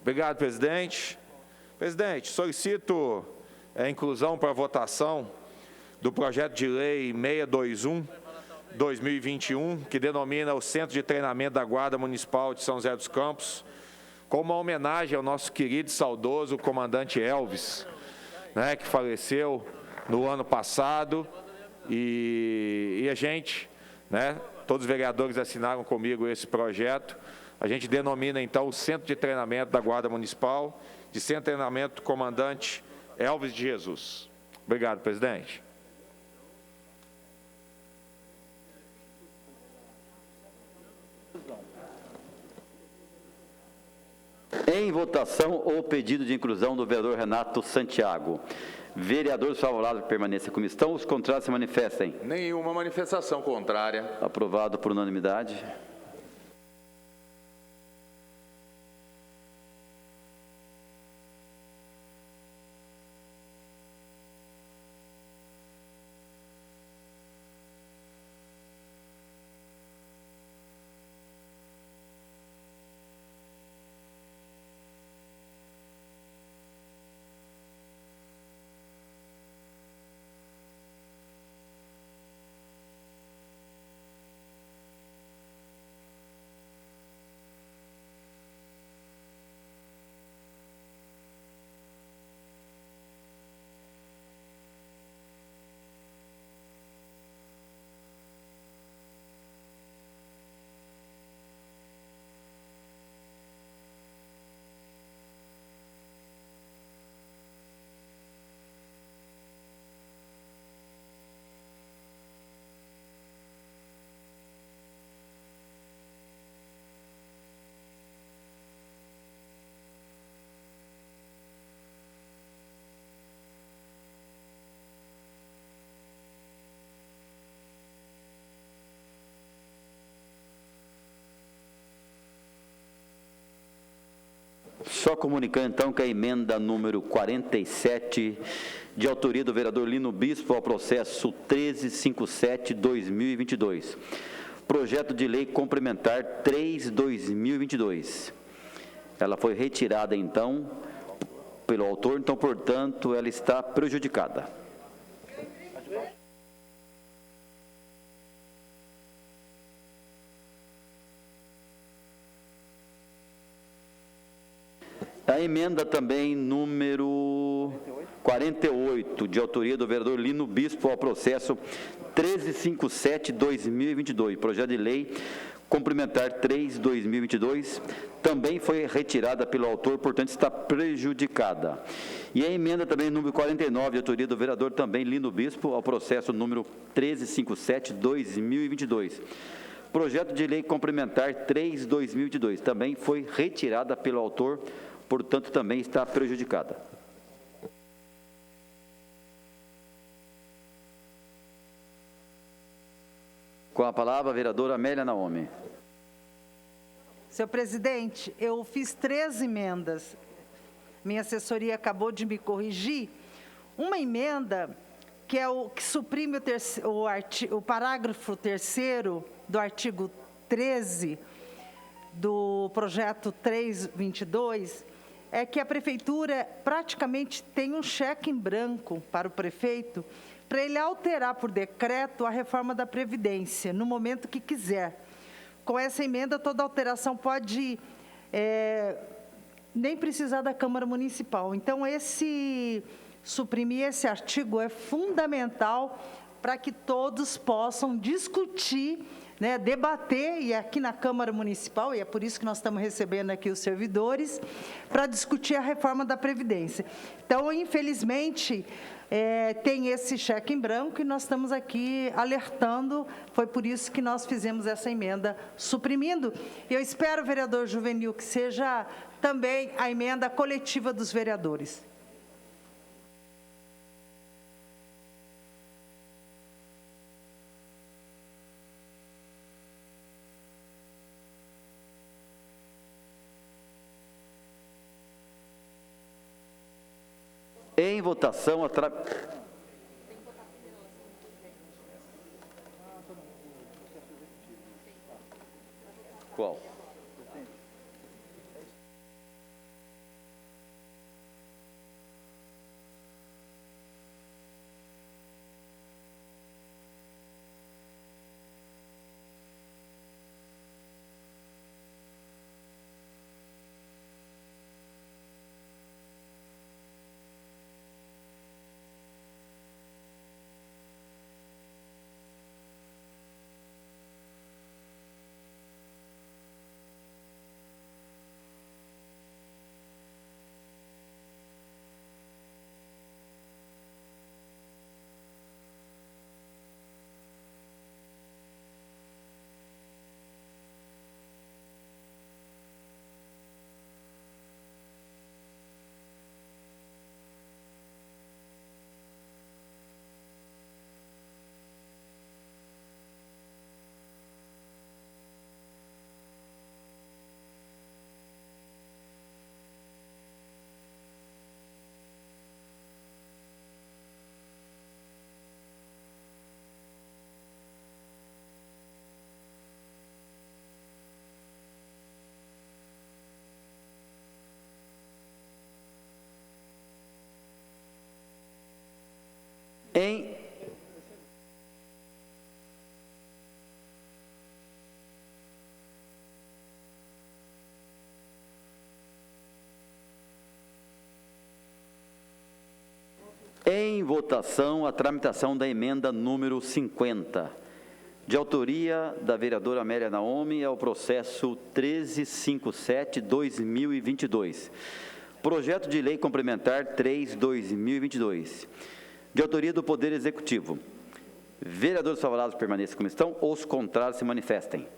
Obrigado, presidente. Presidente, solicito a inclusão para votação do projeto de lei 621/2021, que denomina o Centro de Treinamento da Guarda Municipal de São José dos Campos, como uma homenagem ao nosso querido e saudoso comandante Elvis, né, que faleceu no ano passado, e a gente, né, todos os vereadores assinaram comigo esse projeto. A gente denomina, então, o Centro de Treinamento da Guarda Municipal de Centro de Treinamento Comandante Elvis de Jesus. Obrigado, presidente. Em votação, o pedido de inclusão do vereador Renato Santiago. Vereadores favoráveis permaneçam como estão, os contrários se manifestem. Nenhuma manifestação contrária. Aprovado por unanimidade. Só comunicando, então, que a emenda número 47, de autoria do vereador Lino Bispo, ao processo 1357/2022. Projeto de lei complementar 3/2022. Ela foi retirada, então, pelo autor, então, portanto, ela está prejudicada. A emenda também número 48, de autoria do vereador Lino Bispo, ao processo 1357/2022, projeto de lei complementar 3/2022, também foi retirada pelo autor, portanto está prejudicada. E a emenda também número 49, de autoria do vereador também Lino Bispo, ao processo número 1357/2022. Projeto de lei complementar 3/2022, também foi retirada pelo autor, portanto, também está prejudicada. Com a palavra, a vereadora Amélia Naomi. Senhor presidente, eu fiz 3 emendas. Minha assessoria acabou de me corrigir. Uma emenda que é o que suprime o parágrafo 3º do artigo 13 do projeto 3/22, é que a prefeitura praticamente tem um cheque em branco para o prefeito, para ele alterar por decreto a reforma da Previdência, no momento que quiser. Com essa emenda, toda alteração pode nem precisar da Câmara Municipal. Então, suprimir esse artigo é fundamental para que todos possam discutir, né, debater, e aqui na Câmara Municipal, e é por isso que nós estamos recebendo aqui os servidores, para discutir a reforma da Previdência. Então, infelizmente, tem esse cheque em branco e nós estamos aqui alertando, foi por isso que nós fizemos essa emenda suprimindo. E eu espero, vereador Juvenil, que seja também a emenda coletiva dos vereadores. Em votação, Qual? Em votação, a tramitação da emenda número 50, de autoria da vereadora Amélia Naomi, é o processo 1357-2022. Projeto de lei complementar 3/2022, de autoria do Poder Executivo. Vereadores favoráveis permaneçam como estão, os contrários se manifestem.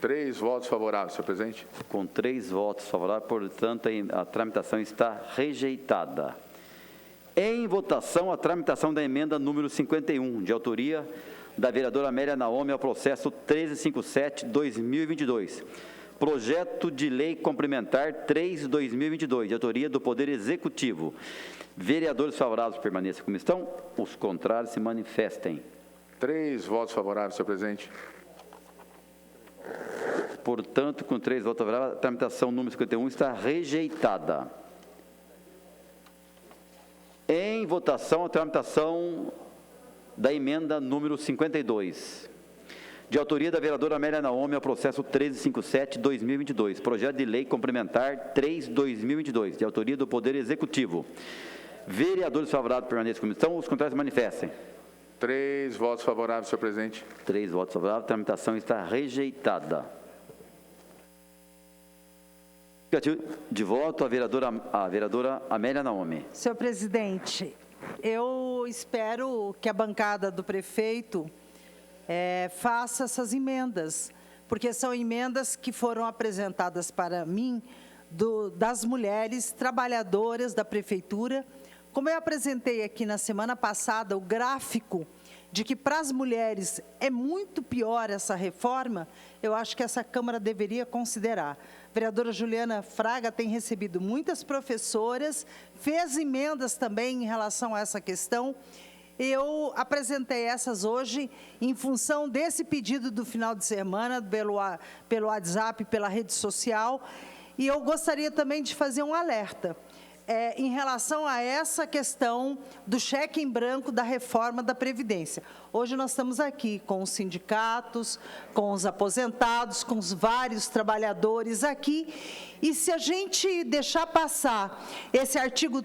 3 votos favoráveis, senhor presidente. Com 3 votos favoráveis, portanto, a tramitação está rejeitada. Em votação, a tramitação da emenda número 51, de autoria da vereadora Amélia Naomi, ao processo 1357-2022. Projeto de lei complementar 3/2022, de autoria do Poder Executivo. Vereadores favoráveis permaneçam como estão, os contrários se manifestem. 3 votos favoráveis, senhor presidente. Portanto, com 3 votos favoráveis, a tramitação número 51 está rejeitada. Em votação, a tramitação da emenda número 52, de autoria da vereadora Amélia Naomi, ao processo 1357-2022, projeto de lei complementar 3/2022, de autoria do Poder Executivo. Vereadores favoráveis permaneçam como estão, os contrários manifestem. 3 votos favoráveis, senhor presidente. 3 votos favoráveis, a tramitação está rejeitada. De voto, a vereadora Amélia Naomi. Senhor presidente, eu espero que a bancada do prefeito faça essas emendas, porque são emendas que foram apresentadas para mim das mulheres trabalhadoras da prefeitura. Como eu apresentei aqui na semana passada o gráfico de que para as mulheres é muito pior essa reforma, eu acho que essa Câmara deveria considerar. A vereadora Juliana Fraga tem recebido muitas professoras, fez emendas também em relação a essa questão. Eu apresentei essas hoje em função desse pedido do final de semana, pelo WhatsApp, pela rede social, e eu gostaria também de fazer um alerta. Em relação a essa questão do cheque em branco da reforma da Previdência. Hoje nós estamos aqui com os sindicatos, com os aposentados, com os vários trabalhadores aqui, e se a gente deixar passar esse artigo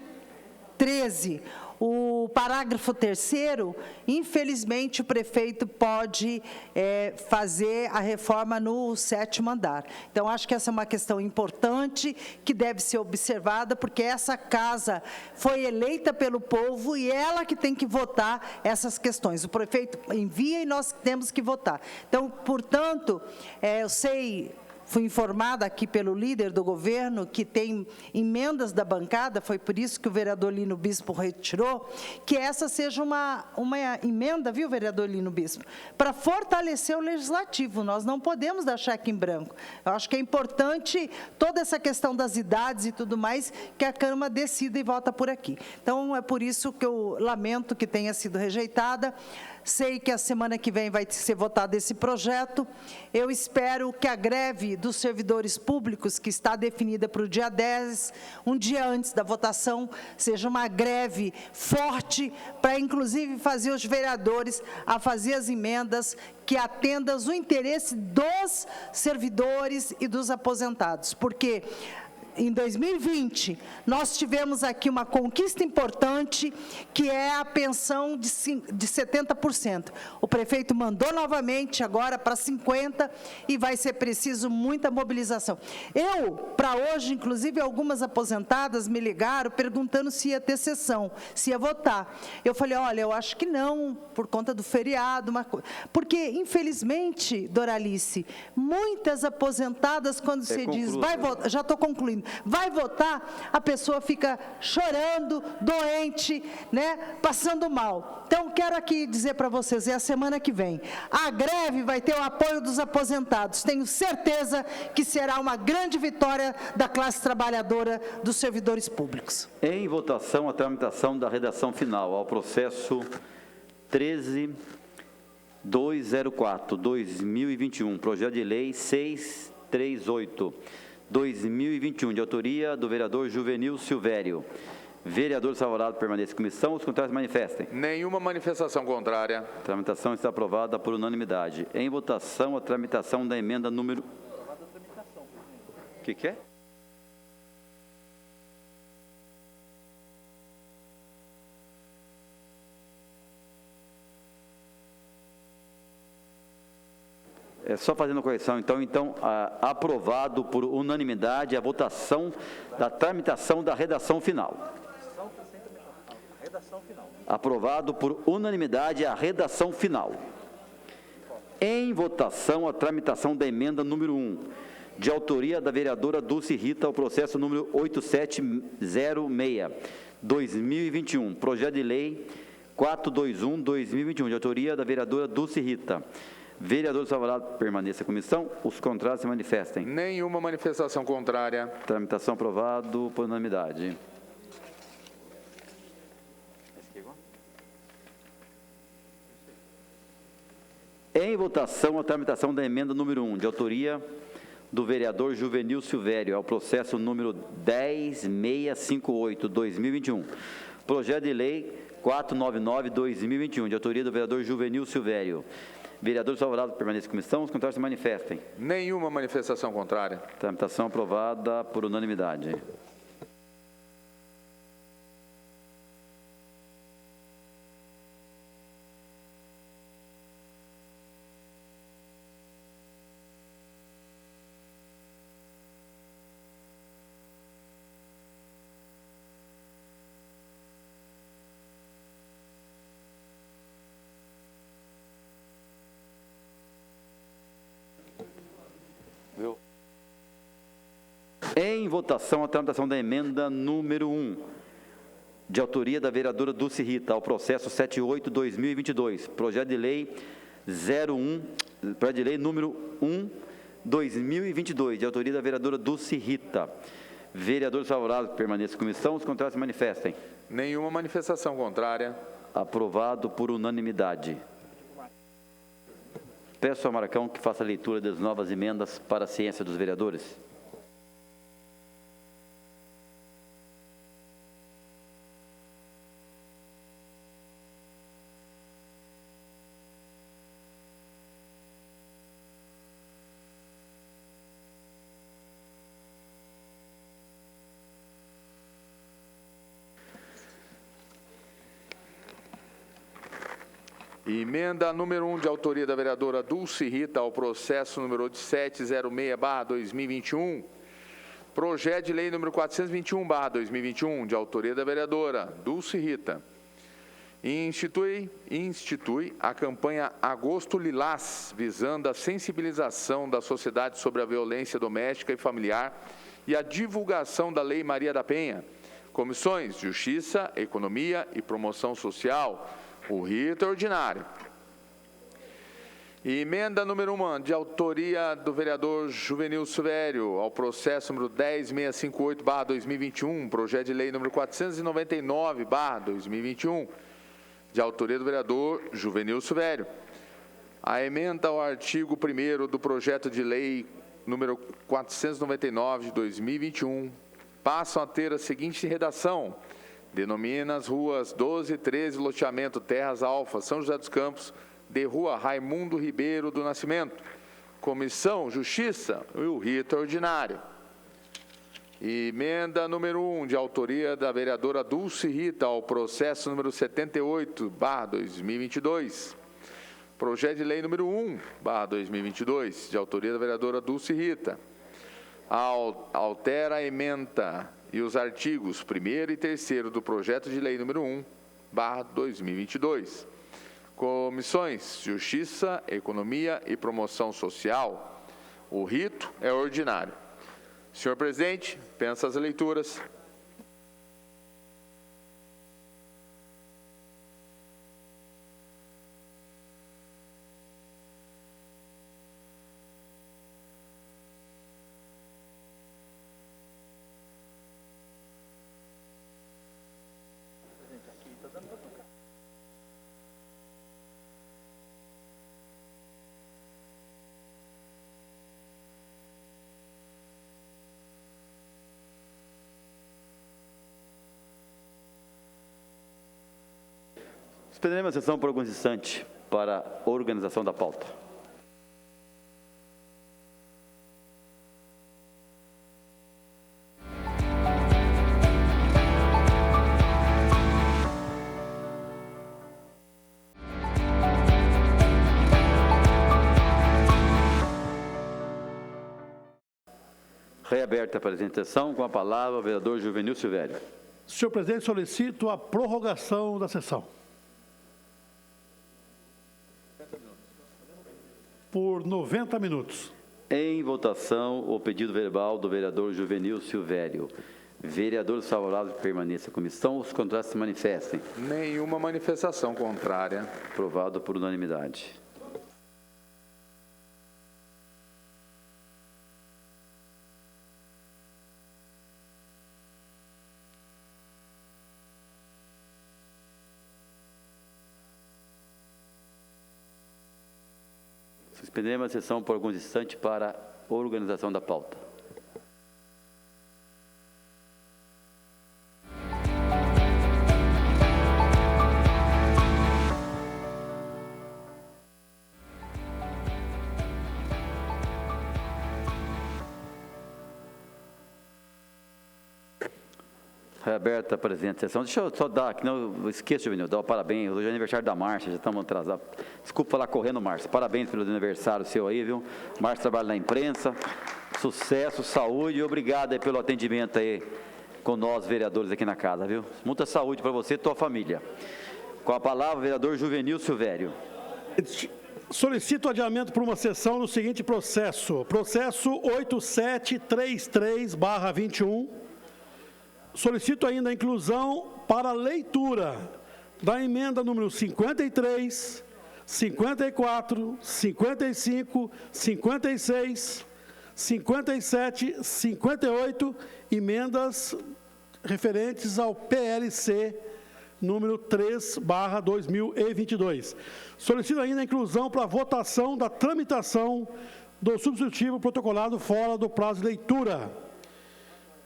13, o parágrafo 3º, infelizmente o prefeito pode fazer a reforma no 7º andar. Então, acho que essa é uma questão importante que deve ser observada, porque essa casa foi eleita pelo povo e ela que tem que votar essas questões. O prefeito envia e nós temos que votar. Então, portanto, eu sei fui informada aqui pelo líder do governo que tem emendas da bancada, foi por isso que o vereador Lino Bispo retirou, que essa seja uma emenda, viu, vereador Lino Bispo, para fortalecer o legislativo. Nós não podemos dar cheque em branco. Eu acho que é importante toda essa questão das idades e tudo mais, que a Câmara decida e vota por aqui. Então, é por isso que eu lamento que tenha sido rejeitada. Sei que a semana que vem vai ser votado esse projeto. Eu espero que a greve dos servidores públicos, que está definida para o dia 10, um dia antes da votação, seja uma greve forte, para inclusive fazer os vereadores a fazer as emendas que atendam o interesse dos servidores e dos aposentados. Porque em 2020, nós tivemos aqui uma conquista importante, que é a pensão de 70%. O prefeito mandou novamente agora para 50% e vai ser preciso muita mobilização. Para hoje, inclusive, algumas aposentadas me ligaram perguntando se ia ter sessão, se ia votar. Eu falei, olha, eu acho que não, por conta do feriado, porque, infelizmente, Doralice, muitas aposentadas, quando você diz, vai votar, já estou concluindo, vai votar, a pessoa fica chorando, doente, né, passando mal. Então, quero aqui dizer para vocês, é a semana que vem, a greve vai ter o apoio dos aposentados. Tenho certeza que será uma grande vitória da classe trabalhadora dos servidores públicos. Em votação, a tramitação da redação final ao processo 13.204/2021, projeto de lei 638/2021, de autoria do vereador Juvenil Silvério. Vereadores favoráveis permaneçam em comissão, os contrários manifestem. Nenhuma manifestação contrária. A tramitação está aprovada por unanimidade. Em votação, a tramitação da emenda número... O que é? É só fazendo correção, então aprovado por unanimidade a votação da tramitação da redação final. Aprovado por unanimidade a redação final. Em votação, a tramitação da emenda número 1, de autoria da vereadora Dulce Rita, ao processo número 8706/2021, projeto de lei 421/2021, de autoria da vereadora Dulce Rita. Vereadores favoráveis permaneçam em comissão, os contrários se manifestem. Nenhuma manifestação contrária. Tramitação aprovado por unanimidade. Em votação, a tramitação da emenda número 1, de autoria do vereador Juvenil Silvério, ao processo número 10658/2021. Projeto de lei 499/2021, de autoria do vereador Juvenil Silvério. Vereadores favoráveis permaneçam em comissão, os contrários se manifestem. Nenhuma manifestação contrária. Tramitação aprovada por unanimidade. Em votação, a tramitação da emenda número 1, de autoria da vereadora Dulce Rita, ao processo 78/2022, projeto de lei número 1/2022, de autoria da vereadora Dulce Rita. Vereadores favoráveis permaneçam em comissão, os contrários se manifestem. Nenhuma manifestação contrária. Aprovado por unanimidade. Peço ao Marcão que faça a leitura das novas emendas para a ciência dos vereadores. Emenda número 1, de autoria da vereadora Dulce Rita, ao processo número 8706/2021. Projeto de lei número 421/2021, de autoria da vereadora Dulce Rita. Institui a campanha Agosto Lilás, visando a sensibilização da sociedade sobre a violência doméstica e familiar e a divulgação da Lei Maria da Penha. Comissões Justiça, Economia e Promoção Social. O rito é ordinário. Emenda número 1, de autoria do vereador Juvenil Silvério, ao processo número 10658/2021, projeto de lei número 499/2021, de autoria do vereador Juvenil Silvério. A emenda ao artigo 1º do projeto de lei número 499 de 2021 passam a ter a seguinte redação: denomina as ruas 12 e 13, loteamento Terras Alfa, São José dos Campos, de Rua Raimundo Ribeiro do Nascimento. Comissão Justiça, o rito é ordinário. Emenda número 1, de autoria da vereadora Dulce Rita, ao processo número 78/2022. Projeto de lei número 1/2022, de autoria da vereadora Dulce Rita. Altera a emenda e os artigos 1º e 3º do projeto de lei número 1/2022. Comissões Justiça, Economia e Promoção Social. O rito é ordinário. Senhor presidente, pensa as leituras. Suspenderemos a sessão por alguns instantes para a organização da pauta. Reaberta a apresentação, com a palavra o vereador Juvenil Silvério. Senhor presidente, solicito a prorrogação da sessão. Por 90 minutos. Em votação, o pedido verbal do vereador Juvenil Silvério. Vereadores favoráveis permaneçam como estão, os contrários se manifestem. Nenhuma manifestação contrária. Aprovado por unanimidade. Suspenderemos a sessão por alguns instantes para a organização da pauta. Reaberta a presente sessão. Deixa eu só dar, que não eu esqueço, Juvenil, dar o parabéns. Hoje é aniversário da Márcia, já estamos atrasados. Desculpa falar correndo, Márcia. Parabéns pelo aniversário seu aí, viu? Márcia trabalha na imprensa. Sucesso, saúde e obrigado aí pelo atendimento aí com nós, vereadores aqui na casa, viu? Muita saúde para você e tua família. Com a palavra, o vereador Juvenil Silvério. Solicito adiamento por uma sessão no seguinte processo. Processo 8733/21. Solicito ainda a inclusão para leitura da emenda número 53, 54, 55, 56, 57, 58, emendas referentes ao PLC número 3/2022. Solicito ainda a inclusão para votação da tramitação do substitutivo protocolado fora do prazo de leitura.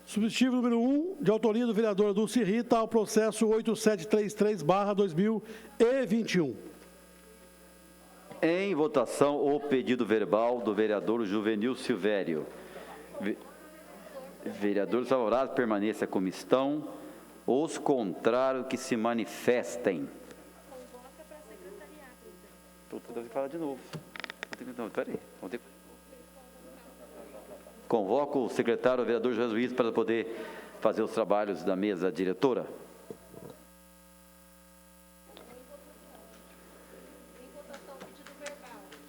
Substitutivo número 1, de autoria do vereador Dulce Rita, ao processo 8733/2021. Em votação, o pedido verbal do vereador Juvenil Silvério. Vereadores favoráveis permaneçam como estão, os contrários que se manifestem. Vou ter que falar de novo. Não, peraí. Convoco o secretário, o vereador José Luiz, para poder fazer os trabalhos da mesa diretora.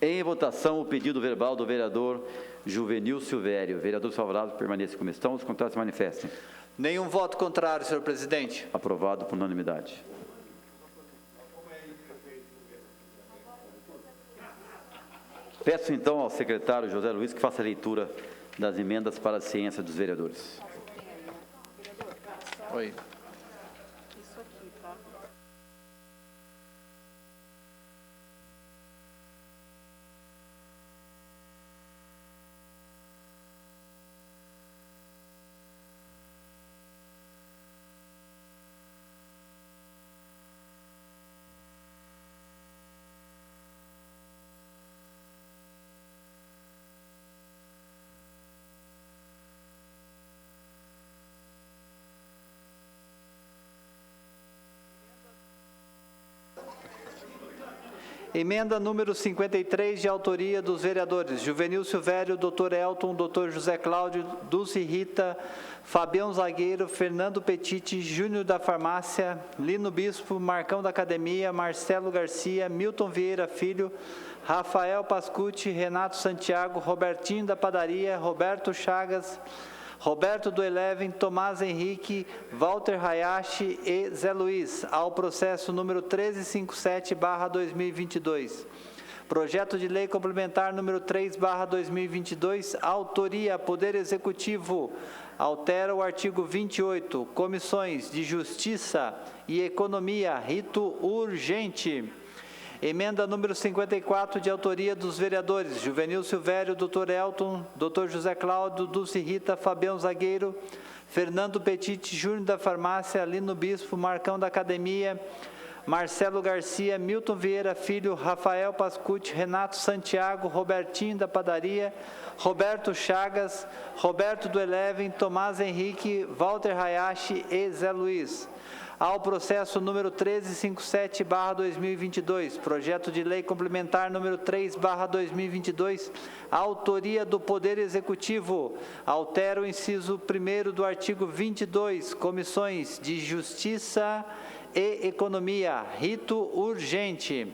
Em votação, o pedido verbal do vereador Juvenil Silvério. Vereadores favoráveis permaneçam como estão, os contrários se manifestem. Nenhum voto contrário, senhor presidente. Aprovado por unanimidade. Peço então ao secretário José Luiz que faça a leitura das emendas para a ciência dos vereadores. Oi. Emenda número 53, de autoria dos vereadores Juvenil Silvério, Dr. Elton, Dr. José Cláudio, Dulce Rita, Fabião Zagueiro, Fernando Petiti, Júnior da Farmácia, Lino Bispo, Marcão da Academia, Marcelo Garcia, Milton Vieira Filho, Rafael Pascucci, Renato Santiago, Robertinho da Padaria, Roberto Chagas, Roberto do Eleven, Tomás Henrique, Walter Hayashi e Zé Luiz, ao processo número 1357/2022. Projeto de lei complementar número 3/2022, autoria Poder Executivo, altera o artigo 28, Comissões de Justiça e Economia, rito urgente. Emenda número 54, de autoria dos vereadores Juvenil Silvério, Dr. Elton, Dr. José Cláudio, Dulce Rita, Fabião Zagueiro, Fernando Petiti, Júnior da Farmácia, Lino Bispo, Marcão da Academia, Marcelo Garcia, Milton Vieira Filho, Rafael Pascucci, Renato Santiago, Robertinho da Padaria, Roberto Chagas, Roberto do Eleven, Tomás Henrique, Walter Hayashi e Zé Luiz. Ao processo número 1357/2022, projeto de lei complementar número 3/2022, autoria do Poder Executivo, altera o inciso 1º do artigo 22, Comissões de Justiça e Economia, rito urgente.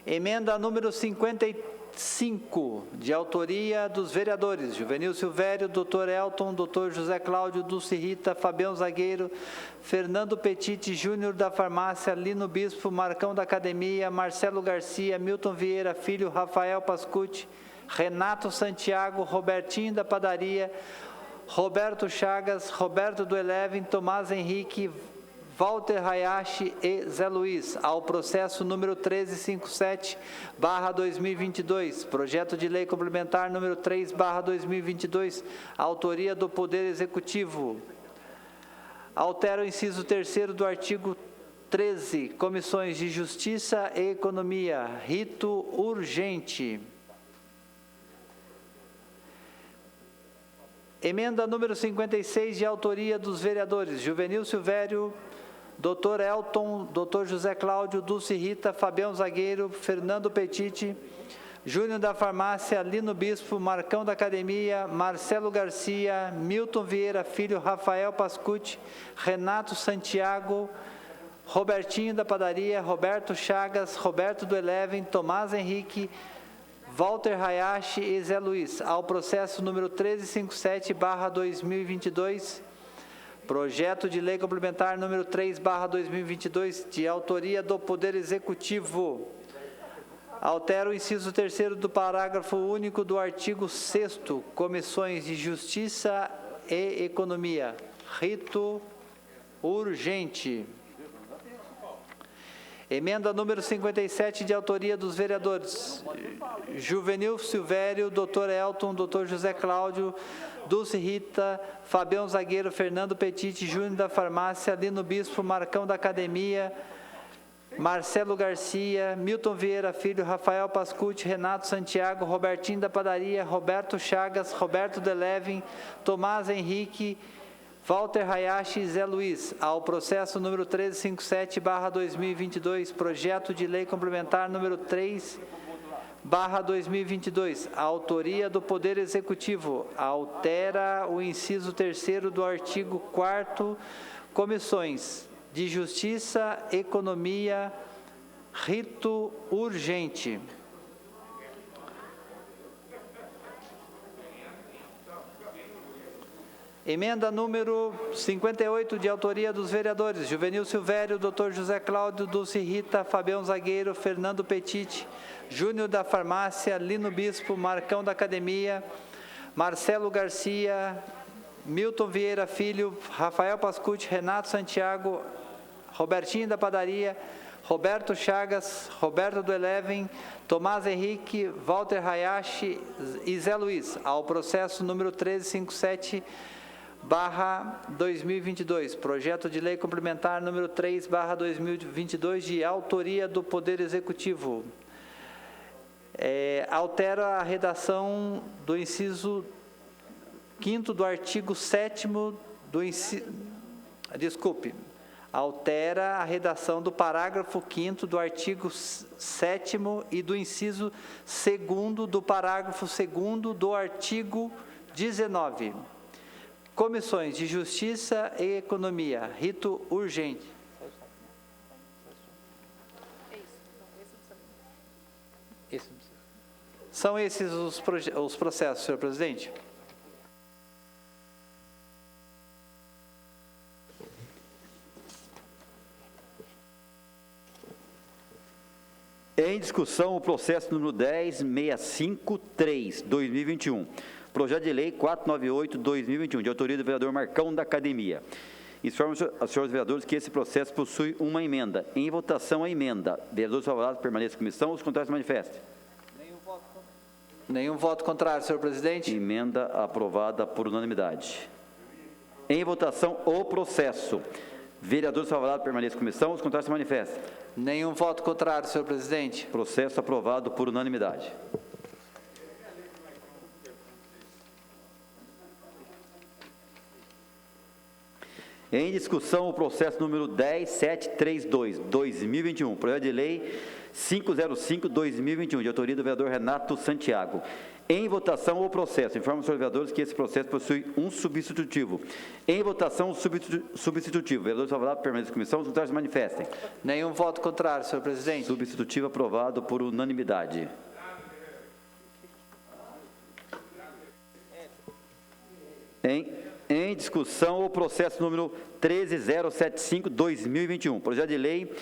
Emenda número 55, de autoria dos vereadores Juvenil Silvério, Dr. Elton, Dr. José Cláudio, Dulce Rita, Fabião Zagueiro, Fernando Petiti, Júnior da Farmácia, Lino Bispo, Marcão da Academia, Marcelo Garcia, Milton Vieira Filho, Rafael Pascucci, Renato Santiago, Robertinho da Padaria, Roberto Chagas, Roberto do Eleven, Tomás Henrique, Walter Hayashi e Zé Luiz, ao processo número 1357/2022, projeto de lei complementar número 3/2022, autoria do Poder Executivo, altera o inciso 3º do artigo 13, Comissões de Justiça e Economia, rito urgente. Emenda número 56, de autoria dos vereadores Juvenil Silvério, Dr. Elton, Dr. José Cláudio, Dulce Rita, Fabião Zagueiro, Fernando Petiti, Júnior da Farmácia, Lino Bispo, Marcão da Academia, Marcelo Garcia, Milton Vieira Filho, Rafael Pascucci, Renato Santiago, Robertinho da Padaria, Roberto Chagas, Roberto do Eleven, Tomás Henrique, Walter Hayashi e Zé Luiz, ao processo número 1357/2022, projeto de lei complementar número 3/2022, de autoria do Poder Executivo, altera o inciso 3º do parágrafo único do artigo 6º, Comissões de Justiça e Economia, rito urgente. Emenda número 57, de autoria dos vereadores Juvenil Silvério, Dr. Elton, Dr. José Cláudio, Dulce Rita, Fabião Zagueiro, Fernando Petiti, Júnior da Farmácia, Lino Bispo, Marcão da Academia, Marcelo Garcia, Milton Vieira Filho, Rafael Pascucci, Renato Santiago, Robertinho da Padaria, Roberto Chagas, Roberto do Eleven, Tomás Henrique, Walter Hayashi e Zé Luiz, ao processo número 1357/2022, projeto de lei complementar número 3/2022, a autoria do Poder Executivo, altera o inciso 3º do artigo 4º, Comissões de Justiça, Economia, Rito urgente. Emenda número 58, de autoria dos vereadores Juvenil Silvério, Dr. José Cláudio, Dulce Rita, Fabião Zagueiro, Fernando Petit, Júnior da Farmácia, Lino Bispo, Marcão da Academia, Marcelo Garcia, Milton Vieira Filho, Rafael Pascucci, Renato Santiago, Robertinho da Padaria, Roberto Chagas, Roberto do Eleven, Tomás Henrique, Walter Hayashi e Zé Luiz, ao processo número 1357/2022, projeto de lei complementar número 3/2022, de autoria do Poder Executivo. Altera a redação do inciso 5º do artigo 7º do inciso... Desculpe. Altera a redação do parágrafo 5º do artigo 7º e do inciso 2º do parágrafo 2º do artigo 19. Comissões de Justiça e Economia. Rito urgente. São esses os processos, senhor presidente? Em discussão, o processo número 10.653/2021. Projeto de lei 498/2021, de autoria do vereador Marcão da Academia. Informo aos senhores vereadores que esse processo possui uma emenda. Em votação, a emenda. Vereadores favoráveis, permaneçam em comissão. Os contrários, manifestem. Nenhum voto contrário, senhor presidente. Emenda aprovada por unanimidade. Em votação, o processo. Vereadores favoráveis, permaneçam em comissão. Os contrários, se manifestem. Nenhum voto contrário, senhor presidente. Processo aprovado por unanimidade. Em discussão, o processo número 10732/2021, projeto de lei 505/2021, de autoria do vereador Renato Santiago. Em votação, o processo. Informo aos senhores vereadores que esse processo possui um substitutivo. Em votação, substitutivo. Vereadores favoráveis, permanecem em comissão. Os contrários, se manifestem. Nenhum voto contrário, senhor presidente. Substitutivo aprovado por unanimidade. Em discussão, o processo número 13075/2021, projeto de lei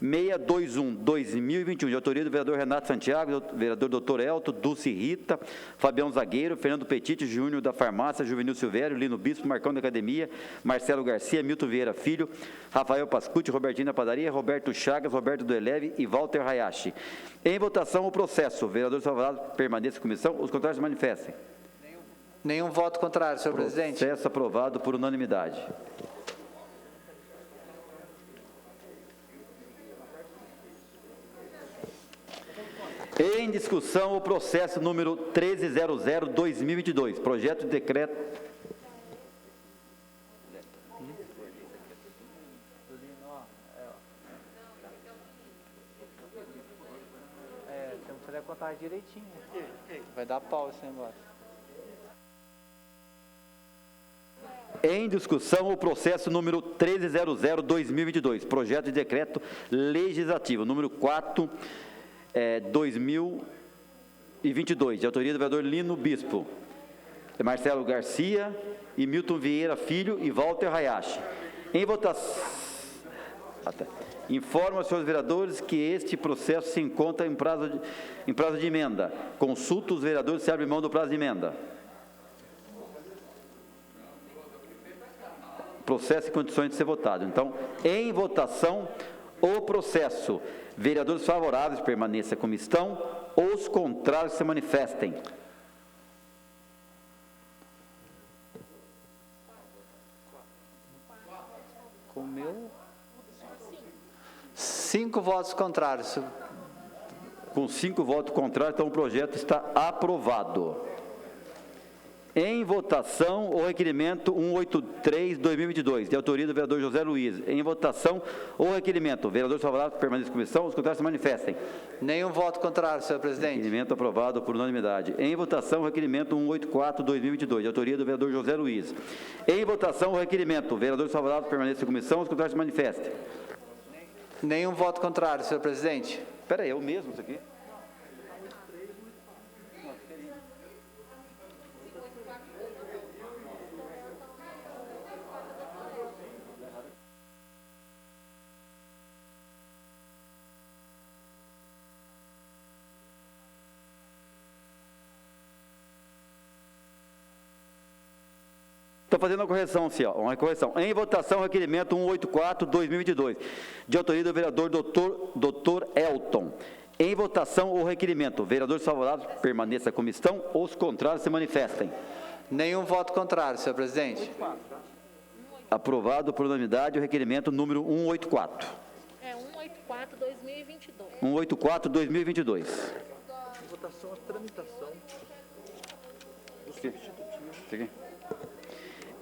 621/2021, de autoria do vereador Renato Santiago, vereador Dr. Elton, Dulce Rita, Fabião Zagueiro, Fernando Petit, Júnior da Farmácia, Juvenil Silvério, Lino Bispo, Marcão da Academia, Marcelo Garcia, Milton Vieira Filho, Rafael Pascucci, Robertinho da Padaria, Roberto Chagas, Roberto do Eleve e Walter Hayashi. Em votação, o processo. Vereadores favoráveis, permaneçam em comissão. Os contrários, se manifestem. Nenhum voto contrário, senhor presidente. Processo aprovado por unanimidade. Em discussão, o processo número 1300/2022, projeto de decreto... Temos que fazer a contagem direitinho. Vai dar pau esse negócio. Em discussão, o processo número 1300/2022, projeto de decreto legislativo, número 4/2022, de autoria do vereador Lino Bispo, Marcelo Garcia e Milton Vieira Filho e Walter Hayashi. Em votação... Informo aos senhores vereadores que este processo se encontra em prazo de emenda. Consulto os vereadores se abre mão do prazo de emenda. Processo em condições de ser votado. Então, em votação, o processo. Vereadores favoráveis, permaneçam como estão. Os contrários, se manifestem. Comeu? 5 votos contrários. Com 5 votos contrários, então o projeto está aprovado. Em votação, o requerimento 183/2022, de autoria do vereador José Luiz. Em votação, o requerimento. Vereadores favoráveis, permaneçam em comissão. Os contrários, se manifestem. Nenhum voto contrário, senhor presidente. Requerimento aprovado por unanimidade. Em votação, o requerimento 184/2022, de autoria do vereador José Luiz. Em votação, o requerimento. Vereadores favoráveis, permaneçam em comissão. Os contrários, se manifestem. Nenhum voto contrário, senhor presidente. Espera aí, é o mesmo isso aqui? Estou fazendo uma correção, senhor, uma correção. Em votação, requerimento 184/2022, de autoria do vereador Dr. Elton. Em votação, o requerimento. Vereadores favoráveis, permaneça como estão. Os contrários, se manifestem. Nenhum voto contrário, senhor presidente. Aprovado por unanimidade o requerimento número 184. É 184/2022. 184/2022. Votação, a tramitação do substitutivo.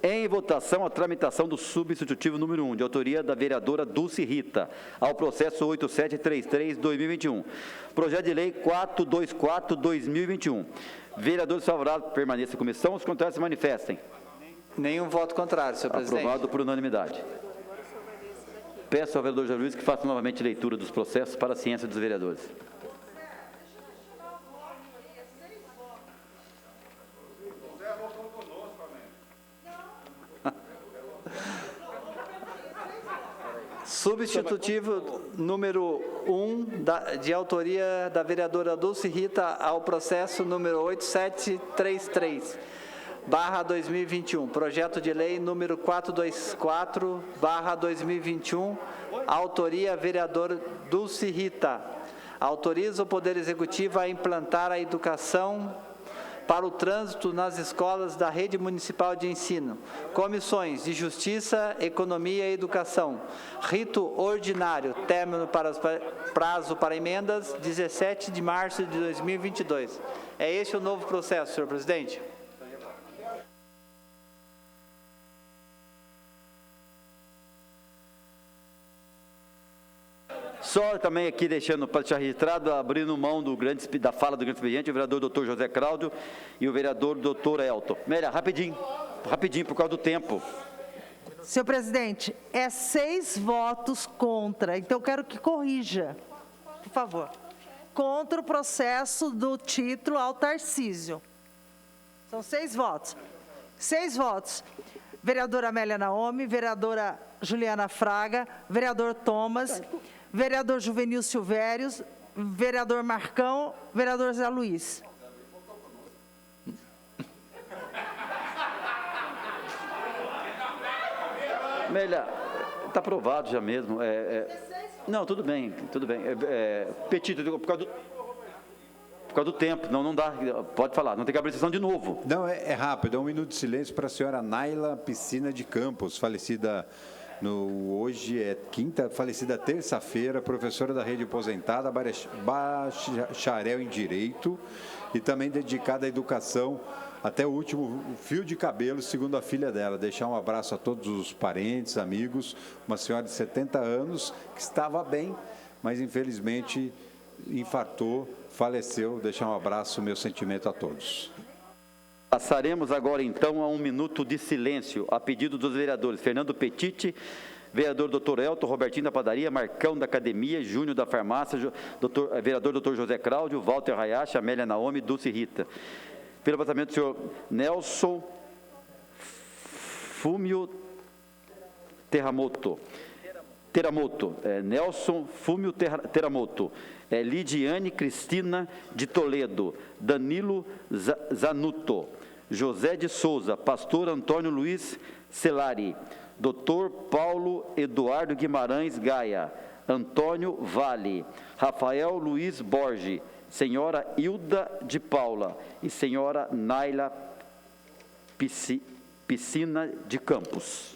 Em votação, a tramitação do substitutivo número 1, de autoria da vereadora Dulce Rita, ao processo 8733/2021. Projeto de lei 424/2021. Vereadores favoráveis, permaneçam em comissão. Os contrários, se manifestem. Nenhum voto contrário, senhor presidente. Aprovado por unanimidade. Peço ao vereador Jair Luiz que faça novamente leitura dos processos para a ciência dos vereadores. Substitutivo número 1, de autoria da vereadora Dulce Rita, ao processo número 8733/2021. Projeto de lei número 424/2021, autoria vereador Dulce Rita. Autoriza o Poder Executivo a implantar a educação para o trânsito nas escolas da rede municipal de ensino. Comissões de Justiça, Economia e Educação. Rito ordinário, término para prazo para emendas, 17 de março de 2022. É este o novo processo, senhor presidente? Só também aqui deixando para deixar registrado, abrindo mão da fala do grande expediente, o vereador Dr. José Cláudio e o vereador Dr. Elton. Melhor, rapidinho, por causa do tempo. Senhor presidente, é 6 votos contra, então eu quero que corrija, por favor. Contra o processo do título ao Tarcísio. São 6 votos. 6 votos. Vereadora Amélia Naomi, vereadora Juliana Fraga, vereador Thomas, vereador Juvenil Silvérios, vereador Marcão, vereador Zé Luiz. Melhor, está aprovado já mesmo. Não, tudo bem. Petito, por causa do tempo, não dá, pode falar, não tem que abrir sessão de novo. Não, é rápido, é 1 minuto de silêncio para a senhora Naila Piscina de Campos, falecida hoje é quinta, falecida terça-feira, professora da rede aposentada, bacharel em Direito e também dedicada à educação até o último fio de cabelo, segundo a filha dela. Deixar um abraço a todos os parentes, amigos, uma senhora de 70 anos que estava bem, mas infelizmente infartou, faleceu. Deixar um abraço, meu sentimento a todos. Passaremos agora, então, a 1 minuto de silêncio, a pedido dos vereadores Fernando Petiti, vereador Dr. Elton, Robertinho da Padaria, Marcão da Academia, Júnior da Farmácia, vereador Dr. José Cláudio, Walter Hayashi, Amélia Naomi, Dulce Rita. Pelo passamento do senhor Nelson Fúmio Teramoto, Nelson Fúmio Teramoto, Lidiane Cristina de Toledo, Danilo Zanuto, José de Souza, pastor Antônio Luiz Celari, Dr. Paulo Eduardo Guimarães Gaia, Antônio Vale, Rafael Luiz Borges, senhora Hilda de Paula e senhora Naila Piscina de Campos.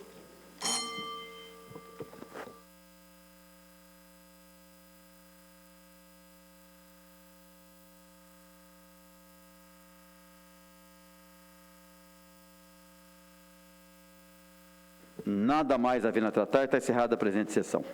Nada mais havendo a tratar, está encerrada a presente sessão.